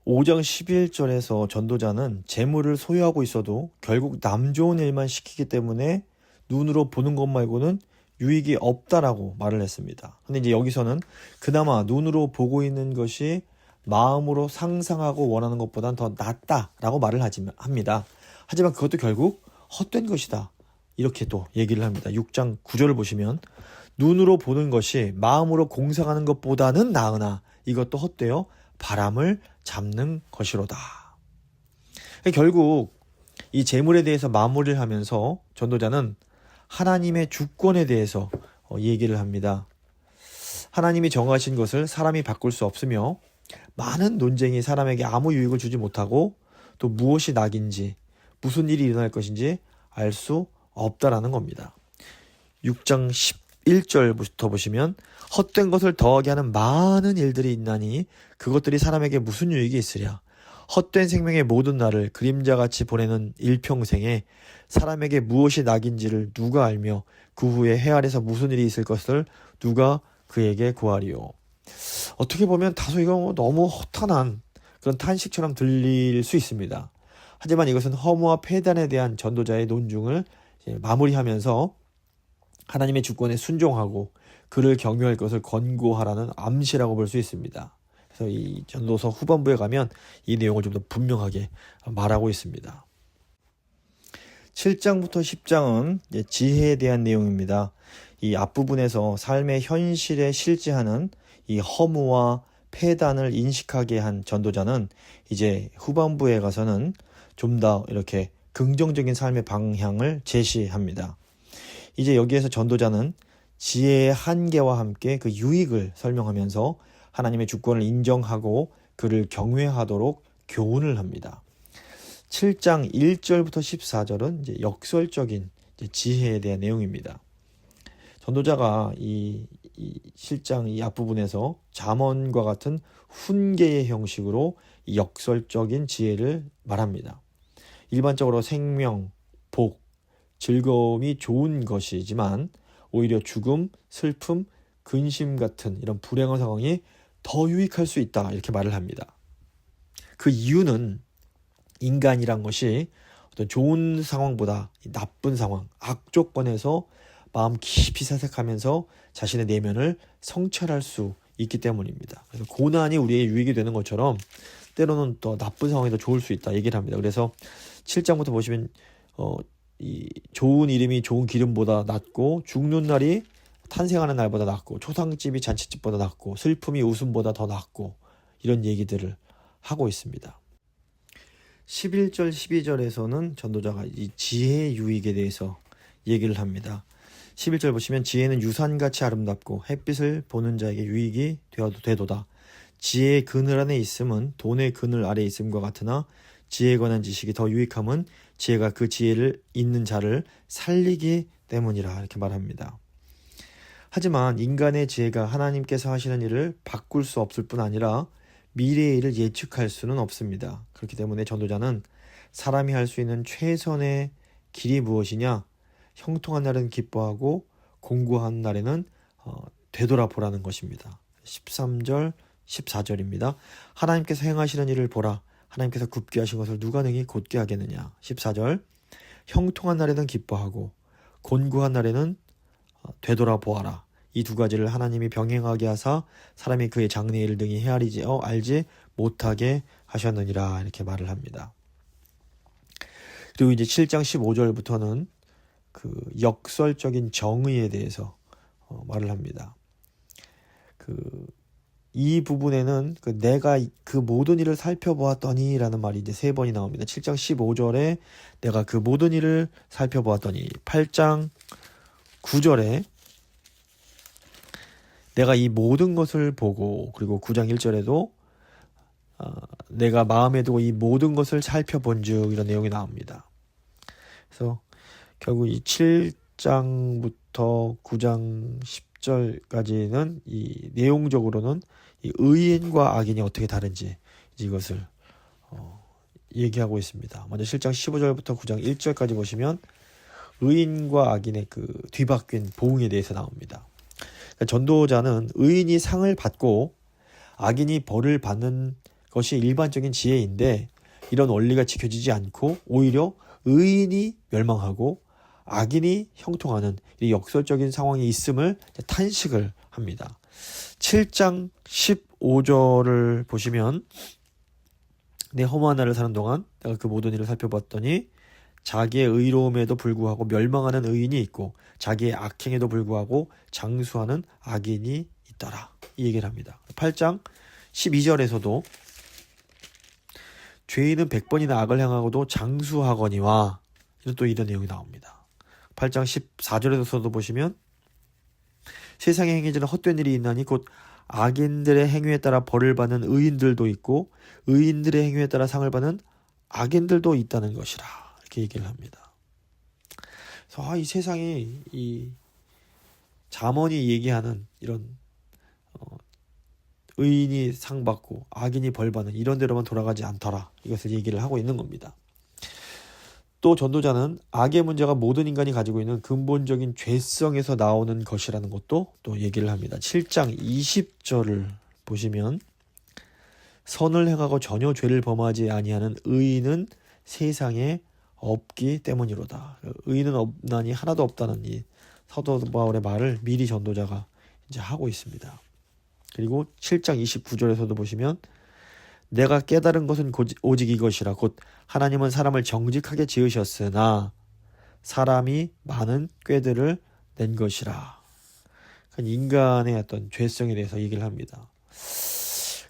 5장 11절에서 전도자는 재물을 소유하고 있어도 결국 남 좋은 일만 시키기 때문에 눈으로 보는 것 말고는 유익이 없다라고 말을 했습니다. 근데 이제 여기서는 그나마 눈으로 보고 있는 것이 마음으로 상상하고 원하는 것보단 더 낫다라고 말을 합니다. 하지만 그것도 결국 헛된 것이다. 이렇게 또 얘기를 합니다. 6장 9절을 보시면 눈으로 보는 것이 마음으로 공상하는 것보다는 나으나 이것도 헛되어 바람을 잡는 것이로다. 결국 이 재물에 대해서 마무리를 하면서 전도자는 하나님의 주권에 대해서 얘기를 합니다. 하나님이 정하신 것을 사람이 바꿀 수 없으며 많은 논쟁이 사람에게 아무 유익을 주지 못하고 또 무엇이 낙인지 무슨 일이 일어날 것인지 알 수 없다라는 겁니다. 6장 11절부터 보시면 헛된 것을 더하게 하는 많은 일들이 있나니 그것들이 사람에게 무슨 유익이 있으랴. 헛된 생명의 모든 날을 그림자같이 보내는 일평생에 사람에게 무엇이 낙인지를 누가 알며 그 후에 해 아래서 무슨 일이 있을 것을 누가 그에게 구하리요. 어떻게 보면 다소 이거 너무 허탄한 그런 탄식처럼 들릴 수 있습니다. 하지만 이것은 허무와 폐단에 대한 전도자의 논중을 마무리하면서 하나님의 주권에 순종하고 그를 경외할 것을 권고하라는 암시라고 볼 수 있습니다. 그래서 이 전도서 후반부에 가면 이 내용을 좀 더 분명하게 말하고 있습니다. 7장부터 10장은 지혜에 대한 내용입니다. 이 앞부분에서 삶의 현실에 실제하는 이 허무와 폐단을 인식하게 한 전도자는 이제 후반부에 가서는 좀 더 이렇게 긍정적인 삶의 방향을 제시합니다. 이제 여기에서 전도자는 지혜의 한계와 함께 그 유익을 설명하면서 하나님의 주권을 인정하고 그를 경외하도록 교훈을 합니다. 7장 1절부터 14절은 이제 역설적인 지혜에 대한 내용입니다. 전도자가 이 실장 이 앞부분에서 잠언과 같은 훈계의 형식으로 이 역설적인 지혜를 말합니다. 일반적으로 생명, 복, 즐거움이 좋은 것이지만 오히려 죽음, 슬픔, 근심 같은 이런 불행한 상황이 더 유익할 수 있다 이렇게 말을 합니다. 그 이유는 인간이란 것이 어떤 좋은 상황보다 나쁜 상황, 악조건에서 마음 깊이 사색하면서 자신의 내면을 성찰할 수 있기 때문입니다. 그래서 고난이 우리의 유익이 되는 것처럼 때로는 또 나쁜 상황이 더 좋을 수 있다 얘기를 합니다. 그래서 7장부터 보시면 이 좋은 이름이 좋은 기름보다 낫고 죽는 날이 탄생하는 날보다 낫고 초상집이 잔치집보다 낫고 슬픔이 웃음보다 더 낫고 이런 얘기들을 하고 있습니다. 11절 12절에서는 전도자가 이 지혜의 유익에 대해서 얘기를 합니다. 11절 보시면 지혜는 유산같이 아름답고 햇빛을 보는 자에게 유익이 되도다. 지혜의 그늘 안에 있음은 돈의 그늘 아래 있음과 같으나 지혜에 관한 지식이 더 유익함은 지혜가 그 지혜를 있는 자를 살리기 때문이라 이렇게 말합니다. 하지만 인간의 지혜가 하나님께서 하시는 일을 바꿀 수 없을 뿐 아니라 미래의 일을 예측할 수는 없습니다. 그렇기 때문에 전도자는 사람이 할 수 있는 최선의 길이 무엇이냐? 형통한 날은 기뻐하고 공고한 날에는 되돌아보라는 것입니다. 13절 14절입니다. 하나님께서 행하시는 일을 보라. 하나님께서 굽게 하신 것을 누가 능히 곧게 하겠느냐. 14절 형통한 날에는 기뻐하고 곤고한 날에는 되돌아보아라. 이 두 가지를 하나님이 병행하게 하사 사람이 그의 장래일을 능히 헤아리지 알지 못하게 하셨느니라 이렇게 말을 합니다. 그리고 이제 7장 15절부터는 그 역설적인 정의에 대해서 말을 합니다. 이 부분에는 내가 그 모든 일을 살펴보았더니 라는 말이 이제 3번이 나옵니다. 7장 15절에 내가 그 모든 일을 살펴보았더니 8장 9절에 내가 이 모든 것을 보고 그리고 9장 1절에도 내가 마음에 두고 이 모든 것을 살펴본 즉 이런 내용이 나옵니다. 그래서 결국 이 7장부터 9장 10절까지는 이 내용적으로는 이 의인과 악인이 어떻게 다른지 이것을 얘기하고 있습니다. 먼저 7장 15절부터 9장 1절까지 보시면 의인과 악인의 그 뒤바뀐 보응에 대해서 나옵니다. 그러니까 전도자는 의인이 상을 받고 악인이 벌을 받는 것이 일반적인 지혜인데 이런 원리가 지켜지지 않고 오히려 의인이 멸망하고 악인이 형통하는 이 역설적인 상황이 있음을 탄식을 합니다. 7장 15절을 보시면 내 허무한 날을 사는 동안 내가 그 모든 일을 살펴봤더니 자기의 의로움에도 불구하고 멸망하는 의인이 있고 자기의 악행에도 불구하고 장수하는 악인이 있더라. 이 얘기를 합니다. 8장 12절에서도 죄인은 100번이나 악을 행하고도 장수하거니와 또 이런 내용이 나옵니다. 8장 14절에서도 보시면 세상에 행해지는 헛된 일이 있나니 곧 악인들의 행위에 따라 벌을 받는 의인들도 있고 의인들의 행위에 따라 상을 받는 악인들도 있다는 것이라 이렇게 얘기를 합니다. 그래서 이 세상이 이 잠언이 얘기하는 이런 의인이 상 받고 악인이 벌 받는 이런 데로만 돌아가지 않더라. 이것을 얘기를 하고 있는 겁니다. 또 전도자는 악의 문제가 모든 인간이 가지고 있는 근본적인 죄성에서 나오는 것이라는 것도 또 얘기를 합니다. 7장 20절을 보시면 선을 행하고 전혀 죄를 범하지 아니하는 의인은 세상에 없기 때문이로다. 의인은 없나니 하나도 없다는 이 사도 바울의 말을 미리 전도자가 이제 하고 있습니다. 그리고 7장 29절에서도 보시면 내가 깨달은 것은 오직 이것이라 곧 하나님은 사람을 정직하게 지으셨으나 사람이 많은 꾀들을 낸 것이라. 인간의 어떤 죄성에 대해서 얘기를 합니다.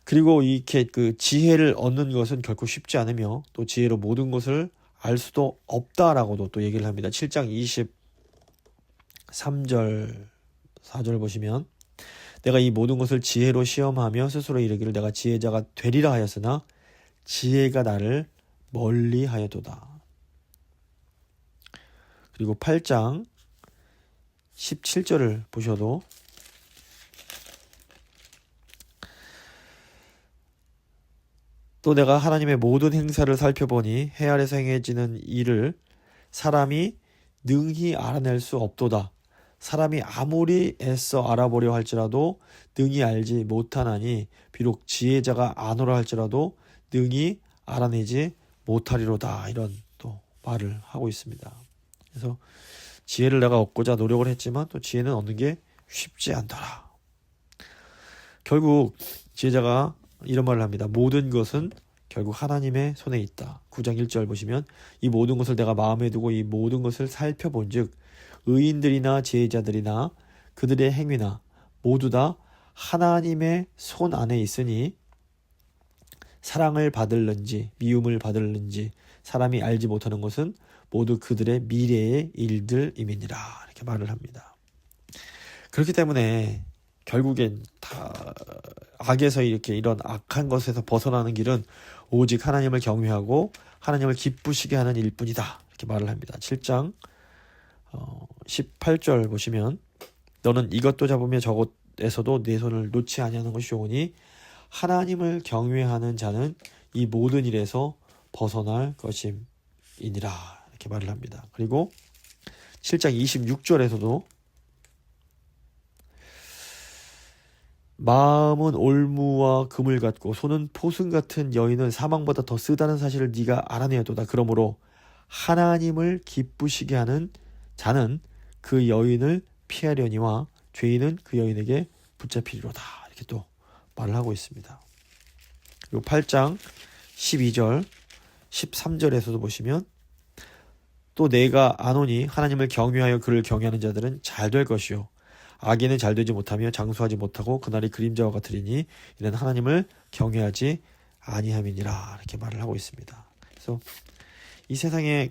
그리고 이렇게 그 지혜를 얻는 것은 결코 쉽지 않으며 또 지혜로 모든 것을 알 수도 없다라고도 또 얘기를 합니다. 7장 23절 4절 보시면 내가 이 모든 것을 지혜로 시험하며 스스로 이르기를 내가 지혜자가 되리라 하였으나 지혜가 나를 멀리하여도다. 그리고 8장 17절을 보셔도 또 내가 하나님의 모든 행사를 살펴보니 해 아래서 행해지는 일을 사람이 능히 알아낼 수 없도다. 사람이 아무리 애써 알아보려 할지라도 능히 알지 못하나니 비록 지혜자가 아노라 할지라도 능히 알아내지 못하리로다. 이런 또 말을 하고 있습니다. 그래서 지혜를 내가 얻고자 노력을 했지만 또 지혜는 얻는 게 쉽지 않더라. 결국 지혜자가 이런 말을 합니다. 모든 것은 결국 하나님의 손에 있다. 9장 1절 보시면 이 모든 것을 내가 마음에 두고 이 모든 것을 살펴본 즉 의인들이나 지혜자들이나 그들의 행위나 모두 다 하나님의 손 안에 있으니 사랑을 받을는지 미움을 받을는지 사람이 알지 못하는 것은 모두 그들의 미래의 일들임이니라. 이렇게 말을 합니다. 그렇기 때문에 결국엔 다 악에서 이렇게 이런 악한 것에서 벗어나는 길은 오직 하나님을 경외하고 하나님을 기쁘시게 하는 일뿐이다. 이렇게 말을 합니다. 7장 18절 보시면 너는 이것도 잡으며 저것에서도 내 손을 놓지 아니하는 것이 좋으니 하나님을 경외하는 자는 이 모든 일에서 벗어날 것임이니라. 이렇게 말을 합니다. 그리고 7장 26절에서도 마음은 올무와 금을 같고 손은 포승 같은 여인은 사망보다 더 쓰다는 사실을 네가 알아내어도다. 그러므로 하나님을 기쁘시게 하는 자는 그 여인을 피하려니와 죄인은 그 여인에게 붙잡히리로다. 이렇게 또 말을 하고 있습니다. 그리고 8장 12절 13절에서도 보시면 또 내가 아노니 하나님을 경외하여 그를 경외하는 자들은 잘 될 것이요 악인은 잘 되지 못하며 장수하지 못하고 그날이 그림자와 같으리니 이는 하나님을 경외하지 아니함이니라. 이렇게 말을 하고 있습니다. 그래서 이 세상에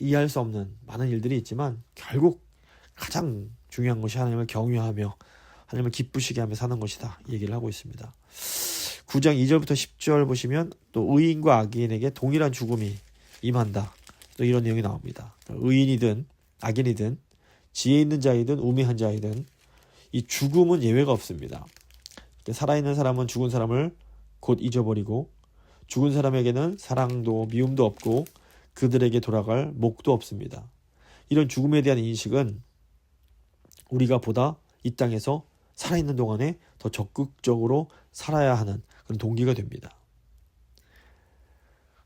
이해할 수 없는 많은 일들이 있지만 결국 가장 중요한 것이 하나님을 경외하며 하나님을 기쁘시게 하며 사는 것이다. 이 얘기를 하고 있습니다. 9장 2절부터 10절 보시면 또 의인과 악인에게 동일한 죽음이 임한다. 또 이런 내용이 나옵니다. 의인이든 악인이든 지혜 있는 자이든 우매한 자이든 이 죽음은 예외가 없습니다. 살아있는 사람은 죽은 사람을 곧 잊어버리고 죽은 사람에게는 사랑도 미움도 없고 그들에게 돌아갈 목도 없습니다. 이런 죽음에 대한 인식은 우리가 보다 이 땅에서 살아있는 동안에 더 적극적으로 살아야 하는 그런 동기가 됩니다.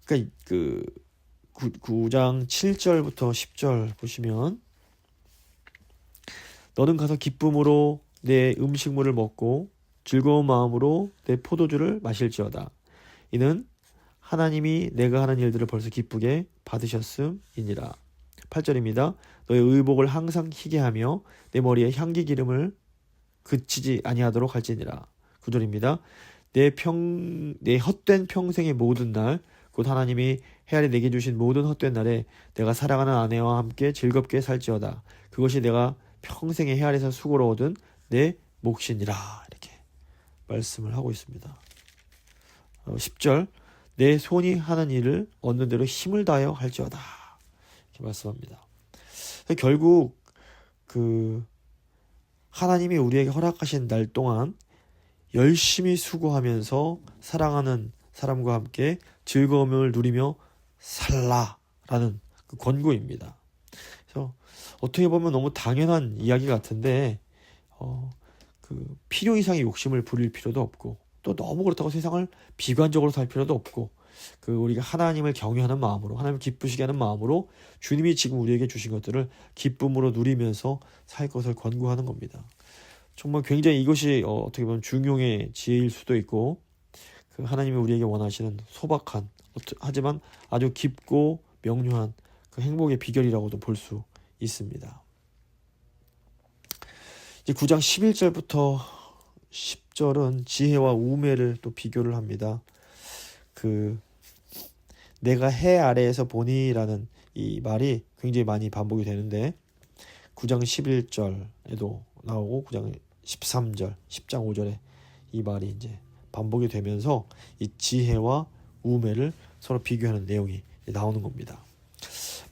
그러니까 9장 7절부터 10절 보시면 너는 가서 기쁨으로 내 음식물을 먹고 즐거운 마음으로 내 포도주를 마실지어다. 이는 하나님이 내가 하는 일들을 벌써 기쁘게 받으셨음이니라. 8절입니다. 너의 의복을 항상 희게 하며 내 머리에 향기 기름을 그치지 아니하도록 할지니라. 9절입니다. 내 헛된 평생의 모든 날 곧 하나님이 헤아려 내게 주신 모든 헛된 날에 내가 사랑하는 아내와 함께 즐겁게 살지어다. 그것이 내가 평생의 헤아려서 수고로 얻은 내 몫이니라. 이렇게 말씀을 하고 있습니다. 10절 내 손이 하는 일을 얻는 대로 힘을 다하여 할지어다. 이렇게 말씀합니다. 결국 하나님이 우리에게 허락하신 날 동안 열심히 수고하면서 사랑하는 사람과 함께 즐거움을 누리며 살라라는 그 권고입니다. 그래서 어떻게 보면 너무 당연한 이야기 같은데 그 필요 이상의 욕심을 부릴 필요도 없고 또 너무 그렇다고 세상을 비관적으로 살 필요도 없고 그 우리가 하나님을 경외하는 마음으로 하나님을 기쁘시게 하는 마음으로 주님이 지금 우리에게 주신 것들을 기쁨으로 누리면서 살 것을 권고하는 겁니다. 정말 굉장히 이것이 어떻게 보면 중용의 지혜일 수도 있고 그 하나님이 우리에게 원하시는 소박한 하지만 아주 깊고 명료한 그 행복의 비결이라고도 볼 수 있습니다. 이제 9장 11절부터 10절은 지혜와 우매를 또 비교를 합니다. 그 내가 해 아래에서 보니라는 이 말이 굉장히 많이 반복이 되는데 9장 11절에도 나오고 9장 13절, 10장 5절에 이 말이 이제 반복이 되면서 이 지혜와 우매를 서로 비교하는 내용이 나오는 겁니다.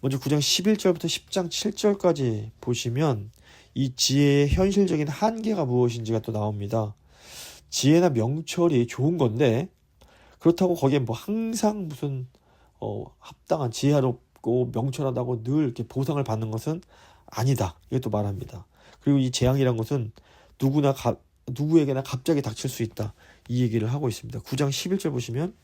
먼저 9장 11절부터 10장 7절까지 보시면 이 지혜의 현실적인 한계가 무엇인지가 또 나옵니다. 지혜나 명철이 좋은 건데 그렇다고 거기에 뭐 항상 무슨 합당한 지혜롭고 명철하다고 늘 이렇게 보상을 받는 것은 아니다. 이것도 말합니다. 그리고 이 재앙이란 것은 누구에게나 갑자기 닥칠 수 있다. 이 얘기를 하고 있습니다. 9장 11절 보시면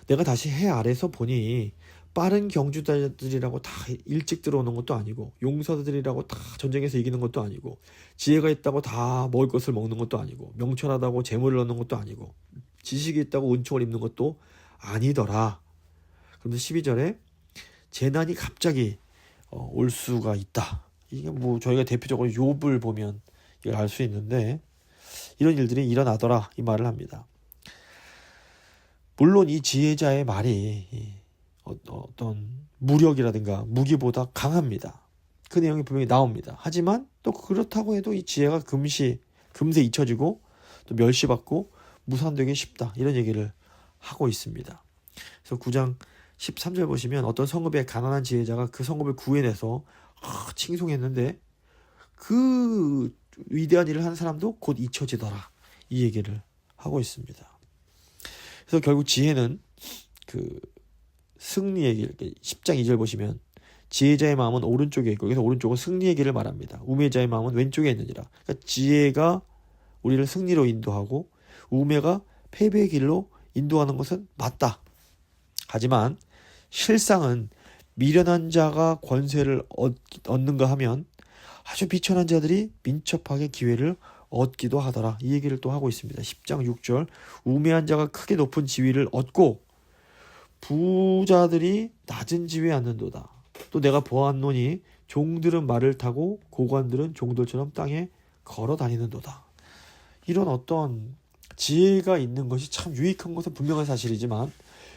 내가 다시 해 아래서 보니 빠른 경주자들이라고 다 일찍 들어오는 것도 아니고 용사들이라고 다 전쟁에서 이기는 것도 아니고 지혜가 있다고 다 먹을 것을 먹는 것도 아니고 명철하다고 재물을 얻는 것도 아니고 지식이 있다고 은총을 입는 것도 아니더라. 그런데 12절에 재난이 갑자기 올 수가 있다. 이게 뭐 저희가 대표적으로 욥을 보면 이걸 알 수 있는데 이런 일들이 일어나더라 이 말을 합니다. 물론 이 지혜자의 말이 어떤 무력이라든가 무기보다 강합니다. 그 내용이 분명히 나옵니다. 하지만 또 그렇다고 해도 이 지혜가 금세 잊혀지고 또 멸시받고 무산되기 쉽다. 이런 얘기를 하고 있습니다. 그래서 9장 13절 보시면 어떤 성읍의 가난한 지혜자가 그 성읍을 구해내서 칭송했는데 그 위대한 일을 한 사람도 곧 잊혀지더라. 이 얘기를 하고 있습니다. 그래서 결국 지혜는 그 승리의 길, 10장 2절 보시면 지혜자의 마음은 오른쪽에 있고 그래서 오른쪽은 승리의 길을 말합니다. 우매자의 마음은 왼쪽에 있느니라. 그러니까 지혜가 우리를 승리로 인도하고 우매가 패배의 길로 인도하는 것은 맞다. 하지만 실상은 미련한 자가 권세를 얻는가 하면 아주 비천한 자들이 민첩하게 기회를 얻기도 하더라. 이 얘기를 또 하고 있습니다. 10장 6절 우매한 자가 크게 높은 지위를 얻고 부자들이 낮은 지위에 앉는도다. 또 내가 보았노니 종들은 말을 타고 고관들은 종들처럼 땅에 걸어 다니는도다. 이런 어떤 지혜가 있는 것이 참 유익한 것은 분명한 사실이지만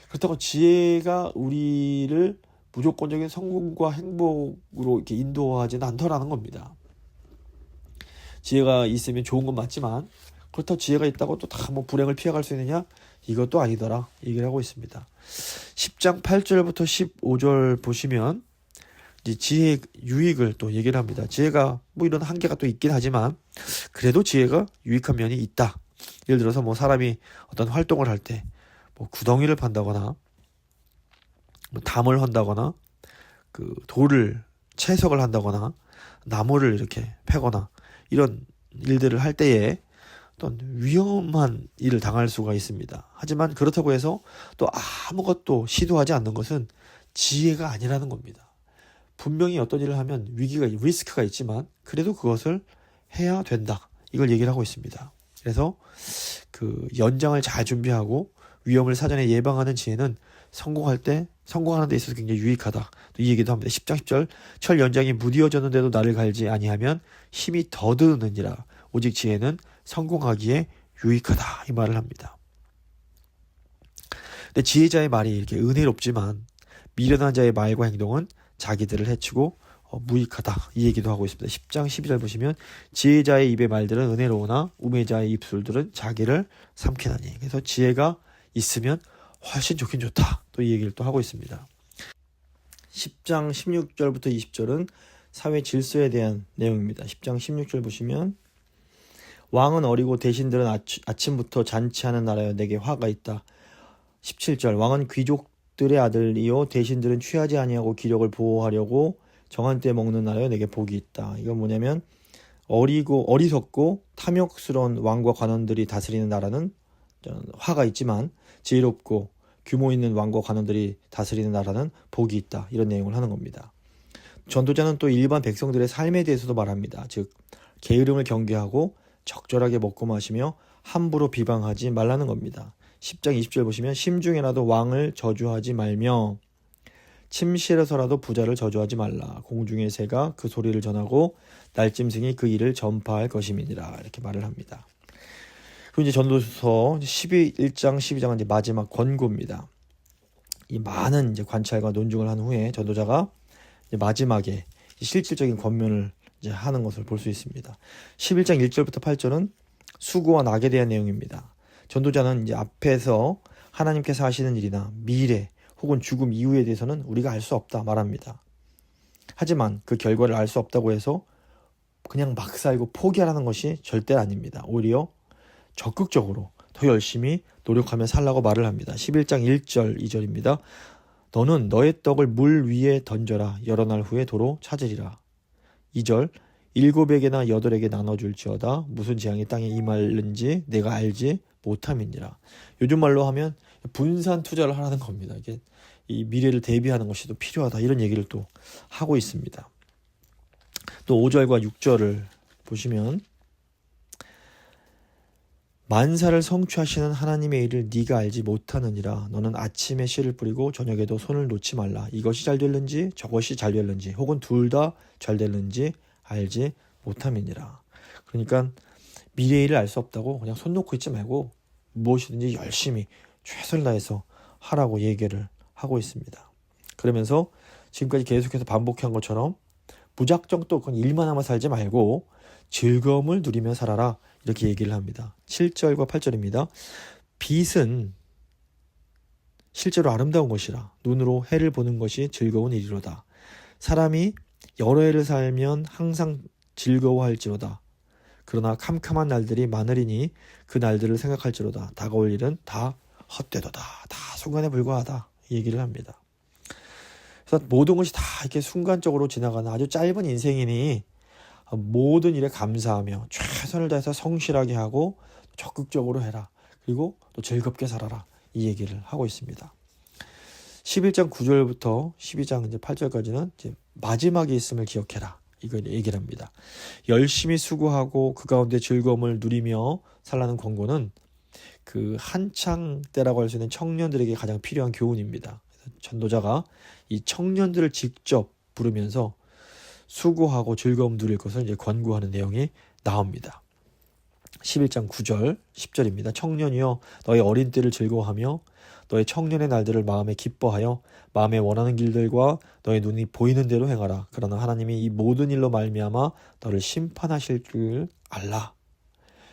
그렇다고 지혜가 우리를 무조건적인 성공과 행복으로 이렇게 인도하지는 않더라는 겁니다. 지혜가 있으면 좋은 건 맞지만 그렇다고 지혜가 있다고 또 다 뭐 불행을 피해갈 수 있느냐? 이것도 아니더라. 얘기를 하고 있습니다. 10장 8절부터 15절 보시면 이제 지혜의 유익을 또 얘기를 합니다. 지혜가 뭐 이런 한계가 또 있긴 하지만 그래도 지혜가 유익한 면이 있다. 예를 들어서 뭐 사람이 어떤 활동을 할 때 뭐 구덩이를 판다거나 뭐 담을 헌다거나 그 돌을 채석을 한다거나 나무를 이렇게 패거나 이런 일들을 할 때에 어떤 위험한 일을 당할 수가 있습니다. 하지만 그렇다고 해서 또 아무것도 시도하지 않는 것은 지혜가 아니라는 겁니다. 분명히 어떤 일을 하면 리스크가 있지만 그래도 그것을 해야 된다. 이걸 얘기를 하고 있습니다. 그래서 그 연장을 잘 준비하고 위험을 사전에 예방하는 지혜는 성공하는 데 있어서 굉장히 유익하다. 또 이 얘기도 합니다. 10장 10절 철 연장이 무디어졌는데도 나를 갈지 아니하면 힘이 더드느니라. 오직 지혜는 성공하기에 유익하다. 이 말을 합니다. 근데 지혜자의 말이 이렇게 은혜롭지만 미련한 자의 말과 행동은 자기들을 해치고 무익하다. 이 얘기도 하고 있습니다. 10장 12절 보시면 지혜자의 입의 말들은 은혜로우나 우매자의 입술들은 자기를 삼키나니. 그래서 지혜가 있으면 훨씬 좋긴 좋다. 또 이 얘기를 또 하고 있습니다. 10장 16절부터 20절은 사회 질서에 대한 내용입니다. 10장 16절 보시면 왕은 어리고 대신들은 아침부터 잔치하는 나라여 내게 화가 있다. 17절 왕은 귀족들의 아들이요 대신들은 취하지 아니하고 기력을 보호하려고 정한 때 먹는 나라여 내게 복이 있다. 이건 뭐냐면 어리석고 탐욕스러운 왕과 관원들이 다스리는 나라는 화가 있지만 지혜롭고 규모 있는 왕과 관원들이 다스리는 나라는 복이 있다. 이런 내용을 하는 겁니다. 전도자는 또 일반 백성들의 삶에 대해서도 말합니다. 즉 게으름을 경계하고 적절하게 먹고 마시며 함부로 비방하지 말라는 겁니다. 10장 20절 보시면 심중에라도 왕을 저주하지 말며 침실에서라도 부자를 저주하지 말라. 공중의 새가 그 소리를 전하고 날짐승이 그 일을 전파할 것임이니라. 이렇게 말을 합니다. 그리고 이제 전도서 1장 12장은 이제 마지막 권고입니다. 이 많은 이제 관찰과 논증을 한 후에 전도자가 이제 마지막에 실질적인 권면을 이제 하는 것을 볼 수 있습니다. 11장 1절부터 8절은 수고와 낙에 대한 내용입니다. 전도자는 이제 앞에서 하나님께서 하시는 일이나 미래 혹은 죽음 이후에 대해서는 우리가 알 수 없다 말합니다. 하지만 그 결과를 알 수 없다고 해서 그냥 막 살고 포기하라는 것이 절대 아닙니다. 오히려 적극적으로 더 열심히 노력하며 살라고 말을 합니다. 11장 1절 2절입니다. 너는 너의 떡을 물 위에 던져라. 여러 날 후에 도로 찾으리라. 2절 7에게나 8에게 나눠줄지어다. 무슨 재앙이 땅에 임하는지 내가 알지 못함이니라. 요즘 말로 하면 분산 투자를 하라는 겁니다. 이게 이 미래를 대비하는 것이 또 필요하다. 이런 얘기를 또 하고 있습니다. 또 5절과 6절을 보시면 만사를 성취하시는 하나님의 일을 네가 알지 못하느니라. 너는 아침에 씨를 뿌리고 저녁에도 손을 놓지 말라. 이것이 잘 될는지 저것이 잘 될는지 혹은 둘 다 잘 될는지 알지 못함이니라. 그러니까 미래의 일을 알 수 없다고 그냥 손 놓고 있지 말고 무엇이든지 열심히 최선을 다해서 하라고 얘기를 하고 있습니다. 그러면서 지금까지 계속해서 반복한 것처럼 무작정 또 그건 일만 하며 살지 말고 즐거움을 누리며 살아라. 이렇게 얘기를 합니다. 7절과 8절입니다. 빛은 실제로 아름다운 것이라. 눈으로 해를 보는 것이 즐거운 일이로다. 사람이 여러 해를 살면 항상 즐거워할지로다. 그러나 캄캄한 날들이 많으리니 그 날들을 생각할지로다. 다가올 일은 다 헛되도다. 다 순간에 불과하다. 이 얘기를 합니다. 그래서 모든 것이 다 이렇게 순간적으로 지나가는 아주 짧은 인생이니 모든 일에 감사하며 최선을 다해서 성실하게 하고 적극적으로 해라. 그리고 또 즐겁게 살아라. 이 얘기를 하고 있습니다. 11장 9절부터 12장 이제 8절까지는 이제 마지막에 있음을 기억해라. 이걸 얘기를 합니다. 열심히 수고하고 그 가운데 즐거움을 누리며 살라는 권고는 그 한창 때라고 할 수 있는 청년들에게 가장 필요한 교훈입니다. 그래서 전도자가 이 청년들을 직접 부르면서 수고하고 즐거움 누릴 것을 이제 권고하는 내용이 나옵니다. 11장 9절 10절입니다. 청년이여 너의 어린 때를 즐거워하며 너의 청년의 날들을 마음에 기뻐하여 마음에 원하는 길들과 너의 눈이 보이는 대로 행하라. 그러나 하나님이 이 모든 일로 말미암아 너를 심판하실 줄 알라.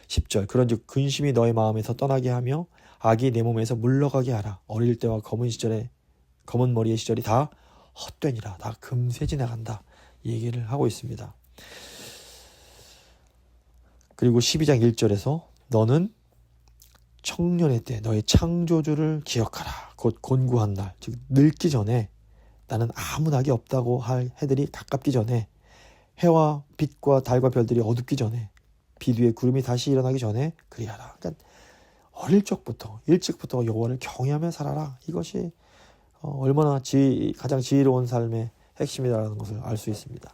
10절 그런즉 근심이 너의 마음에서 떠나게 하며 악이 내 몸에서 물러가게 하라. 어릴 때와 검은 머리의 시절이 다 헛되니라. 다 금세 지나간다. 얘기를 하고 있습니다. 그리고 12장 1절에서 너는 청년의 때 너의 창조주를 기억하라. 곧 곤고한 날, 즉 늙기 전에 나는 아무 낙이 없다고 할 해들이 가깝기 전에 해와 빛과 달과 별들이 어둡기 전에 빛 위에 구름이 다시 일어나기 전에 그리하라. 그러니까 어릴 적부터 일찍부터 여호와를 경외하며 살아라. 이것이 얼마나 가장 지혜로운 삶의 핵심이라는 것을 알 수 있습니다.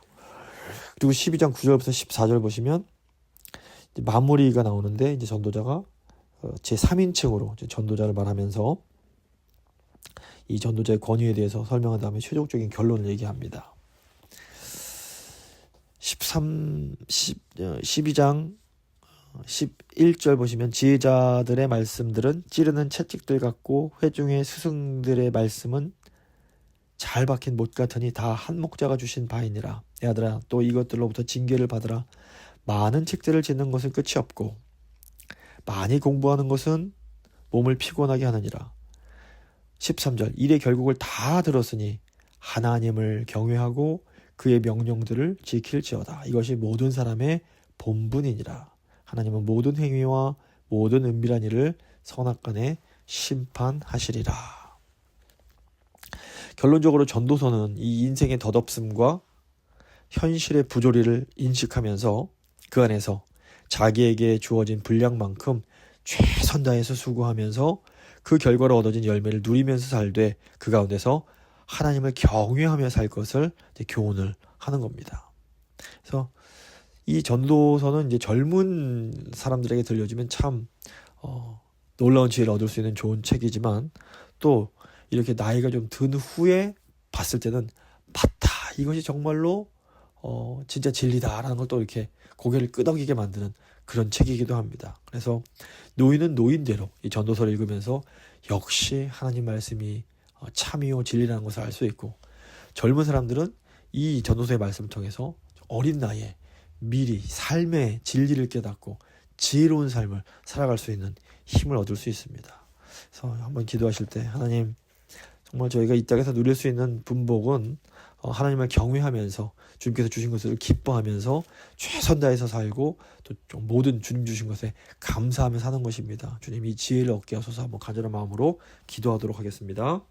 그리고 12장 9절부터 14절 보시면 이제 마무리가 나오는데 이제 전도자가 제3인칭으로 전도자를 말하면서 이 전도자의 권위에 대해서 설명한 다음에 최종적인 결론을 얘기합니다. 12장 11절 보시면 지혜자들의 말씀들은 찌르는 채찍들 같고 회중의 스승들의 말씀은 잘 박힌 못 같으니 다 한 목자가 주신 바이니라. 내 아들아 또 이것들로부터 징계를 받으라. 많은 책들을 짓는 것은 끝이 없고 많이 공부하는 것은 몸을 피곤하게 하느니라. 13절 일의 결국을 다 들었으니 하나님을 경외하고 그의 명령들을 지킬지어다. 이것이 모든 사람의 본분이니라. 하나님은 모든 행위와 모든 은밀한 일을 선악간에 심판하시리라. 결론적으로 전도서는 이 인생의 덧없음과 현실의 부조리를 인식하면서 그 안에서 자기에게 주어진 분량만큼 최선 다해서 수고하면서 그 결과로 얻어진 열매를 누리면서 살되 그 가운데서 하나님을 경외하며 살 것을 교훈을 하는 겁니다. 그래서 이 전도서는 이제 젊은 사람들에게 들려주면 참 놀라운 지혜를 얻을 수 있는 좋은 책이지만 또 이렇게 나이가 좀 든 후에 봤을 때는 맞다, 이것이 정말로 진짜 진리다라는 걸 또 이렇게 고개를 끄덕이게 만드는 그런 책이기도 합니다. 그래서 노인은 노인대로 이 전도서를 읽으면서 역시 하나님 말씀이 참이요 진리라는 것을 알 수 있고, 젊은 사람들은 이 전도서의 말씀을 통해서 어린 나이에 미리 삶의 진리를 깨닫고 지혜로운 삶을 살아갈 수 있는 힘을 얻을 수 있습니다. 그래서 한번 기도하실 때 하나님, 정말 저희가 이 땅에서 누릴 수 있는 분복은 하나님을 경외하면서 주님께서 주신 것을 기뻐하면서 최선 다해서 살고 또 모든 주님 주신 것에 감사하며 사는 것입니다. 주님, 이 지혜를 얻게 하소서. 한번 간절한 마음으로 기도하도록 하겠습니다.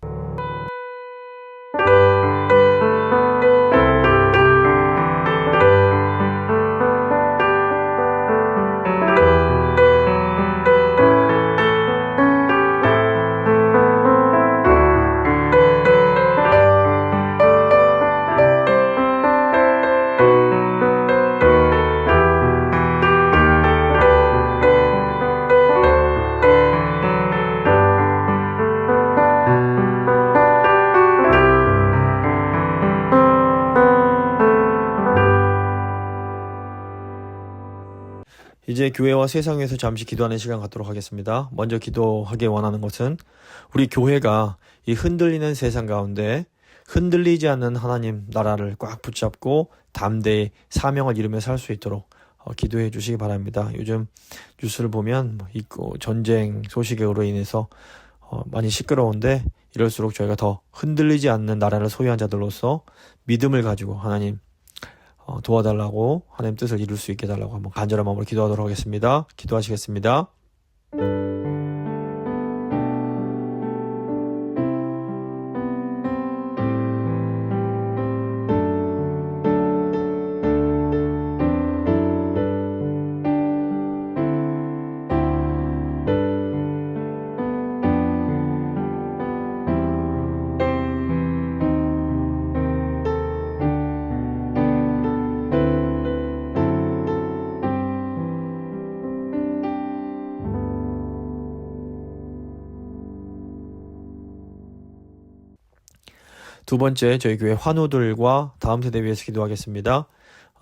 이제 교회와 세상 위해서 잠시 기도하는 시간 갖도록 하겠습니다. 먼저 기도하기 원하는 것은 우리 교회가 이 흔들리는 세상 가운데 흔들리지 않는 하나님 나라를 꽉 붙잡고 담대히 사명을 이루며 살 수 있도록 기도해 주시기 바랍니다. 요즘 뉴스를 보면 있고 전쟁 소식으로 인해서 많이 시끄러운데, 이럴수록 저희가 더 흔들리지 않는 나라를 소유한 자들로서 믿음을 가지고 하나님 도와달라고, 하나님 뜻을 이룰 수 있게 해달라고 한번 간절한 마음으로 기도하도록 하겠습니다. 기도하시겠습니다. 두 번째, 저희 교회 환우들과 다음 세대 위해서 기도하겠습니다.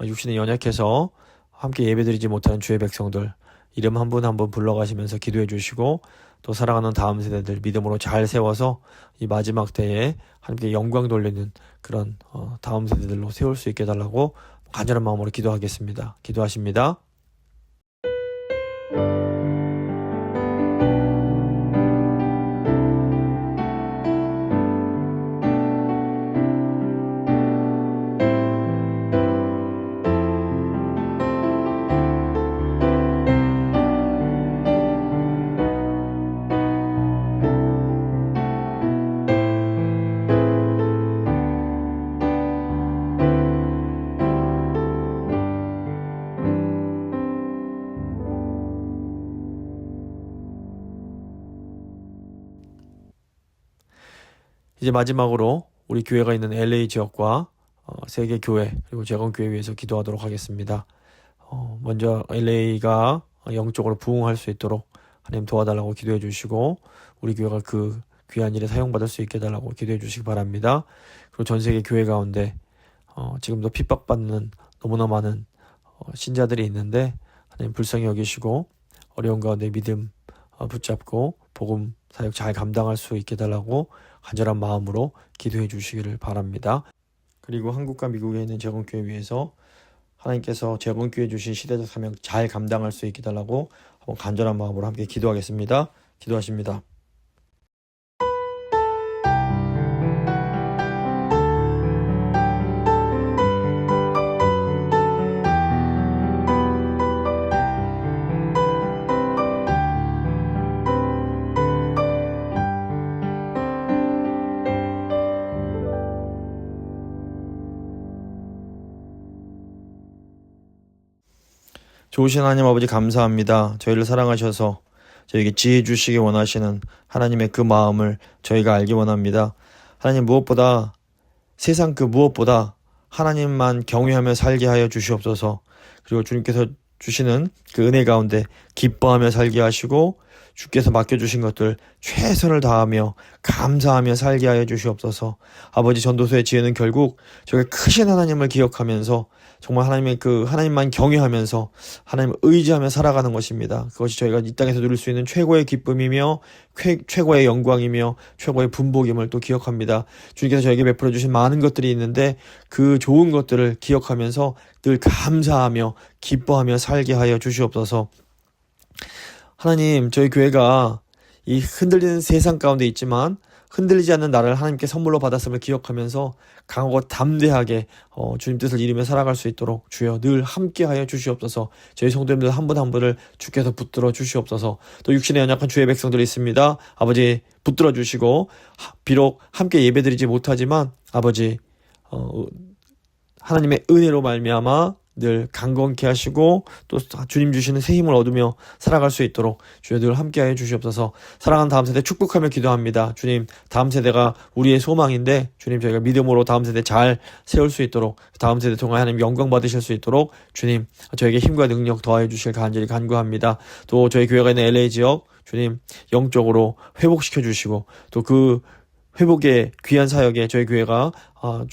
육신에 연약해서 함께 예배드리지 못하는 주의 백성들, 이름 한 분 한 분 불러가시면서 기도해 주시고, 또 사랑하는 다음 세대들 믿음으로 잘 세워서 이 마지막 때에 함께 영광 돌리는 그런 다음 세대들로 세울 수 있게 해달라고 간절한 마음으로 기도하겠습니다. 기도하십니다. 이제 마지막으로 우리 교회가 있는 LA 지역과 세계 교회 그리고 재건교회 위해서 기도하도록 하겠습니다. 먼저 LA가 영적으로 부흥할 수 있도록 하나님 도와달라고 기도해 주시고, 우리 교회가 그 귀한 일에 사용받을 수 있게 해달라고 기도해 주시기 바랍니다. 그리고 전 세계 교회 가운데 지금도 핍박받는 너무나 많은 신자들이 있는데 하나님 불쌍히 여기시고 어려운 가운데 믿음 붙잡고 복음 사역 잘 감당할 수 있게 해달라고 간절한 마음으로 기도해 주시기를 바랍니다. 그리고 한국과 미국에 있는 재건교회 위해서 하나님께서 재건교회 주신 시대적 사명 잘 감당할 수 있게 해달라고 한번 간절한 마음으로 함께 기도하겠습니다. 기도하십니다. 좋으신 하나님 아버지 감사합니다. 저희를 사랑하셔서 저에게 지혜 주시기 원하시는 하나님의 그 마음을 저희가 알기 원합니다. 하나님 무엇보다 세상 그 무엇보다 하나님만 경외하며 살게 하여 주시옵소서. 그리고 주님께서 주시는 그 은혜 가운데 기뻐하며 살게 하시고 주께서 맡겨주신 것들 최선을 다하며 감사하며 살게 하여 주시옵소서. 아버지 전도서의 지혜는 결국 저게 크신 하나님을 기억하면서 정말 하나님만 경외하면서 하나님을 의지하며 살아가는 것입니다. 그것이 저희가 이 땅에서 누릴 수 있는 최고의 기쁨이며 최고의 영광이며 최고의 분복임을 또 기억합니다. 주님께서 저에게 베풀어 주신 많은 것들이 있는데 그 좋은 것들을 기억하면서 늘 감사하며 기뻐하며 살게 하여 주시옵소서. 하나님, 저희 교회가 이 흔들리는 세상 가운데 있지만 흔들리지 않는 나를 하나님께 선물로 받았음을 기억하면서 강하고 담대하게 주님 뜻을 이루며 살아갈 수 있도록 주여 늘 함께하여 주시옵소서. 저희 성도님들 한 분 한 분을 주께서 붙들어 주시옵소서. 또 육신에 연약한 주의 백성들이 있습니다. 아버지 붙들어 주시고 비록 함께 예배드리지 못하지만 아버지 하나님의 은혜로 말미암아 늘 강건케 하시고 또 주님 주시는 새 힘을 얻으며 살아갈 수 있도록 주여 늘 함께하여 주시옵소서. 사랑하는 다음 세대 축복하며 기도합니다. 주님, 다음 세대가 우리의 소망인데 주님 저희가 믿음으로 다음 세대 잘 세울 수 있도록 다음 세대 통하여 하나님 영광 받으실 수 있도록 주님 저에게 힘과 능력 더하여 주실 간절히 간구합니다. 또 저희 교회가 있는 LA 지역 주님 영적으로 회복시켜 주시고 또 그 회복의 귀한 사역에 저희 교회가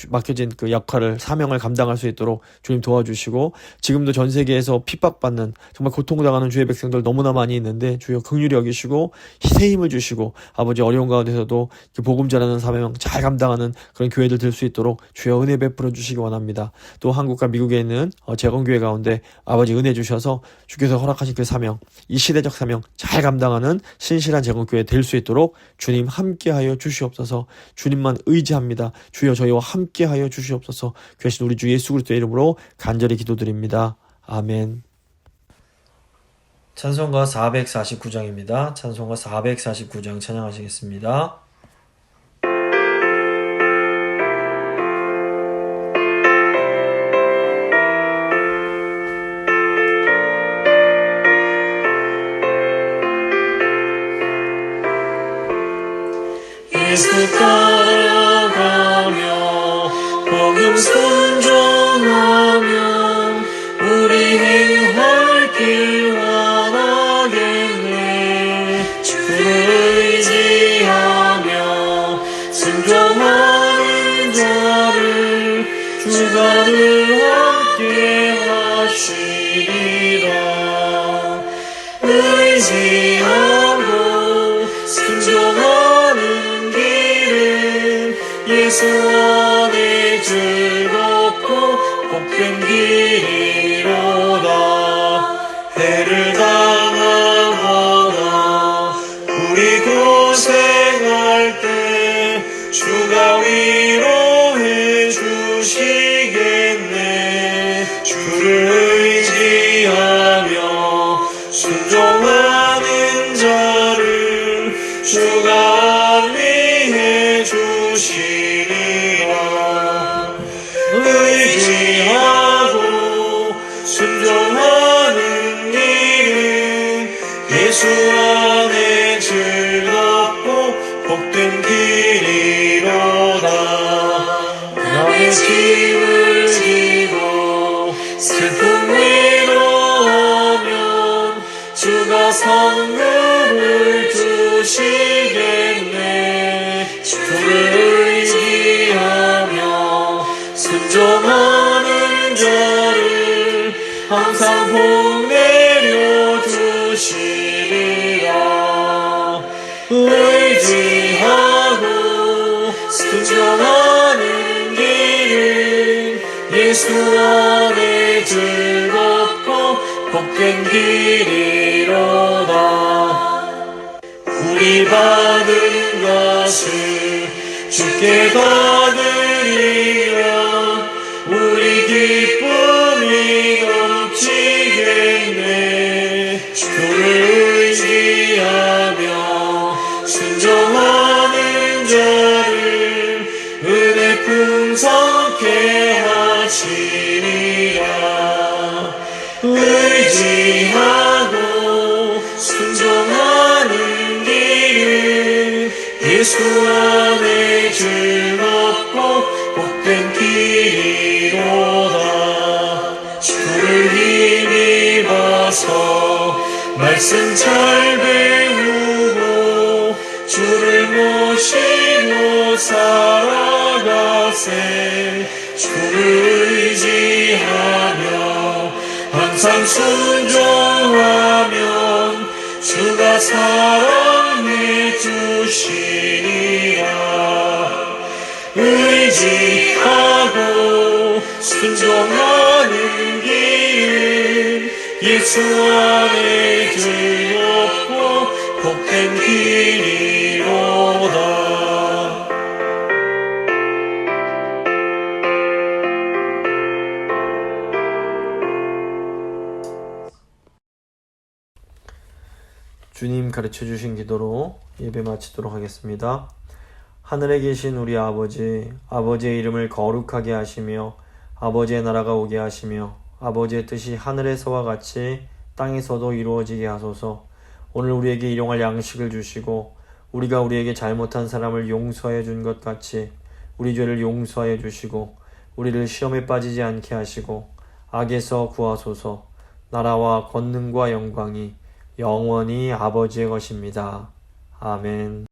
맡겨진 그 역할을 사명을 감당할 수 있도록 주님 도와주시고 지금도 전 세계에서 핍박받는 정말 고통당하는 주의 백성들 너무나 많이 있는데 주여 긍휼히 여기시고 새 힘을 주시고 아버지 어려운 가운데서도 복음 전하는 사명 잘 감당하는 그런 교회들 될 수 있도록 주여 은혜 베풀어 주시기 원합니다. 또 한국과 미국에 있는 재건교회 가운데 아버지 은혜 주셔서 주께서 허락하신 그 사명 이 시대적 사명 잘 감당하는 신실한 재건교회 될 수 있도록 주님 함께하여 주시옵소서. 주님만 의지합니다. 주여 저희와 함께하여 주시옵소서. 귀하신 우리 주 예수 그리스도의 이름으로 간절히 기도드립니다. 아멘. 찬송가 449장입니다. 찬송가 449장 찬양하시겠습니다. 예수 따라가며 복음 순종하며 우리 행할 길 원하겠네. 주를 의지하며 순종하는 자를 주가 늘 함께 하시리라. 의지하고 순종하는 예수 안에 즐겁고 복된 길이로다. 해를 당하거나 우리 고생할 때 주가 위로해 주시겠네. 주를 의지하며 순종하는 자를 주가 안위해 주시리라. 의지하고 순종하는 길은 예수 안에 즐겁고 복된 길이로다. 남의 짐을 지고 슬픔 위로하면 주가 상급을 주시겠네. 주를 의지하며 순종하는 자를 항상 복 내려 주시리라. 의지하고 순종하는 길은 예수 안에 즐겁고 복된 길이로다. 우리 받은 것을 주께 더 드리면 우리 기쁨이 넘치겠네. 주를 의지하며 순종하는 자를 은혜 풍성케 하시리라. 의지 예수 안에 즐겁고 복된 길이로다. 주를 힘입어서 말씀 잘 배우고 주를 모시고 살아가세. 주를 의지하며 항상 순종하면 주가 사랑해 주시리라. 의지하고 순종하는 길은 예수 안에 즐겁고 복된 길이로다. 주님 가르쳐 주신 기도로 예배 마치도록 하겠습니다. 하늘에 계신 우리 아버지, 아버지의 이름을 거룩하게 하시며 아버지의 나라가 오게 하시며 아버지의 뜻이 하늘에서와 같이 땅에서도 이루어지게 하소서. 오늘 우리에게 일용할 양식을 주시고 우리가 우리에게 잘못한 사람을 용서해 준 것 같이 우리 죄를 용서해 주시고 우리를 시험에 빠지지 않게 하시고 악에서 구하소서. 나라와 권능과 영광이 영원히 아버지의 것입니다. 아멘.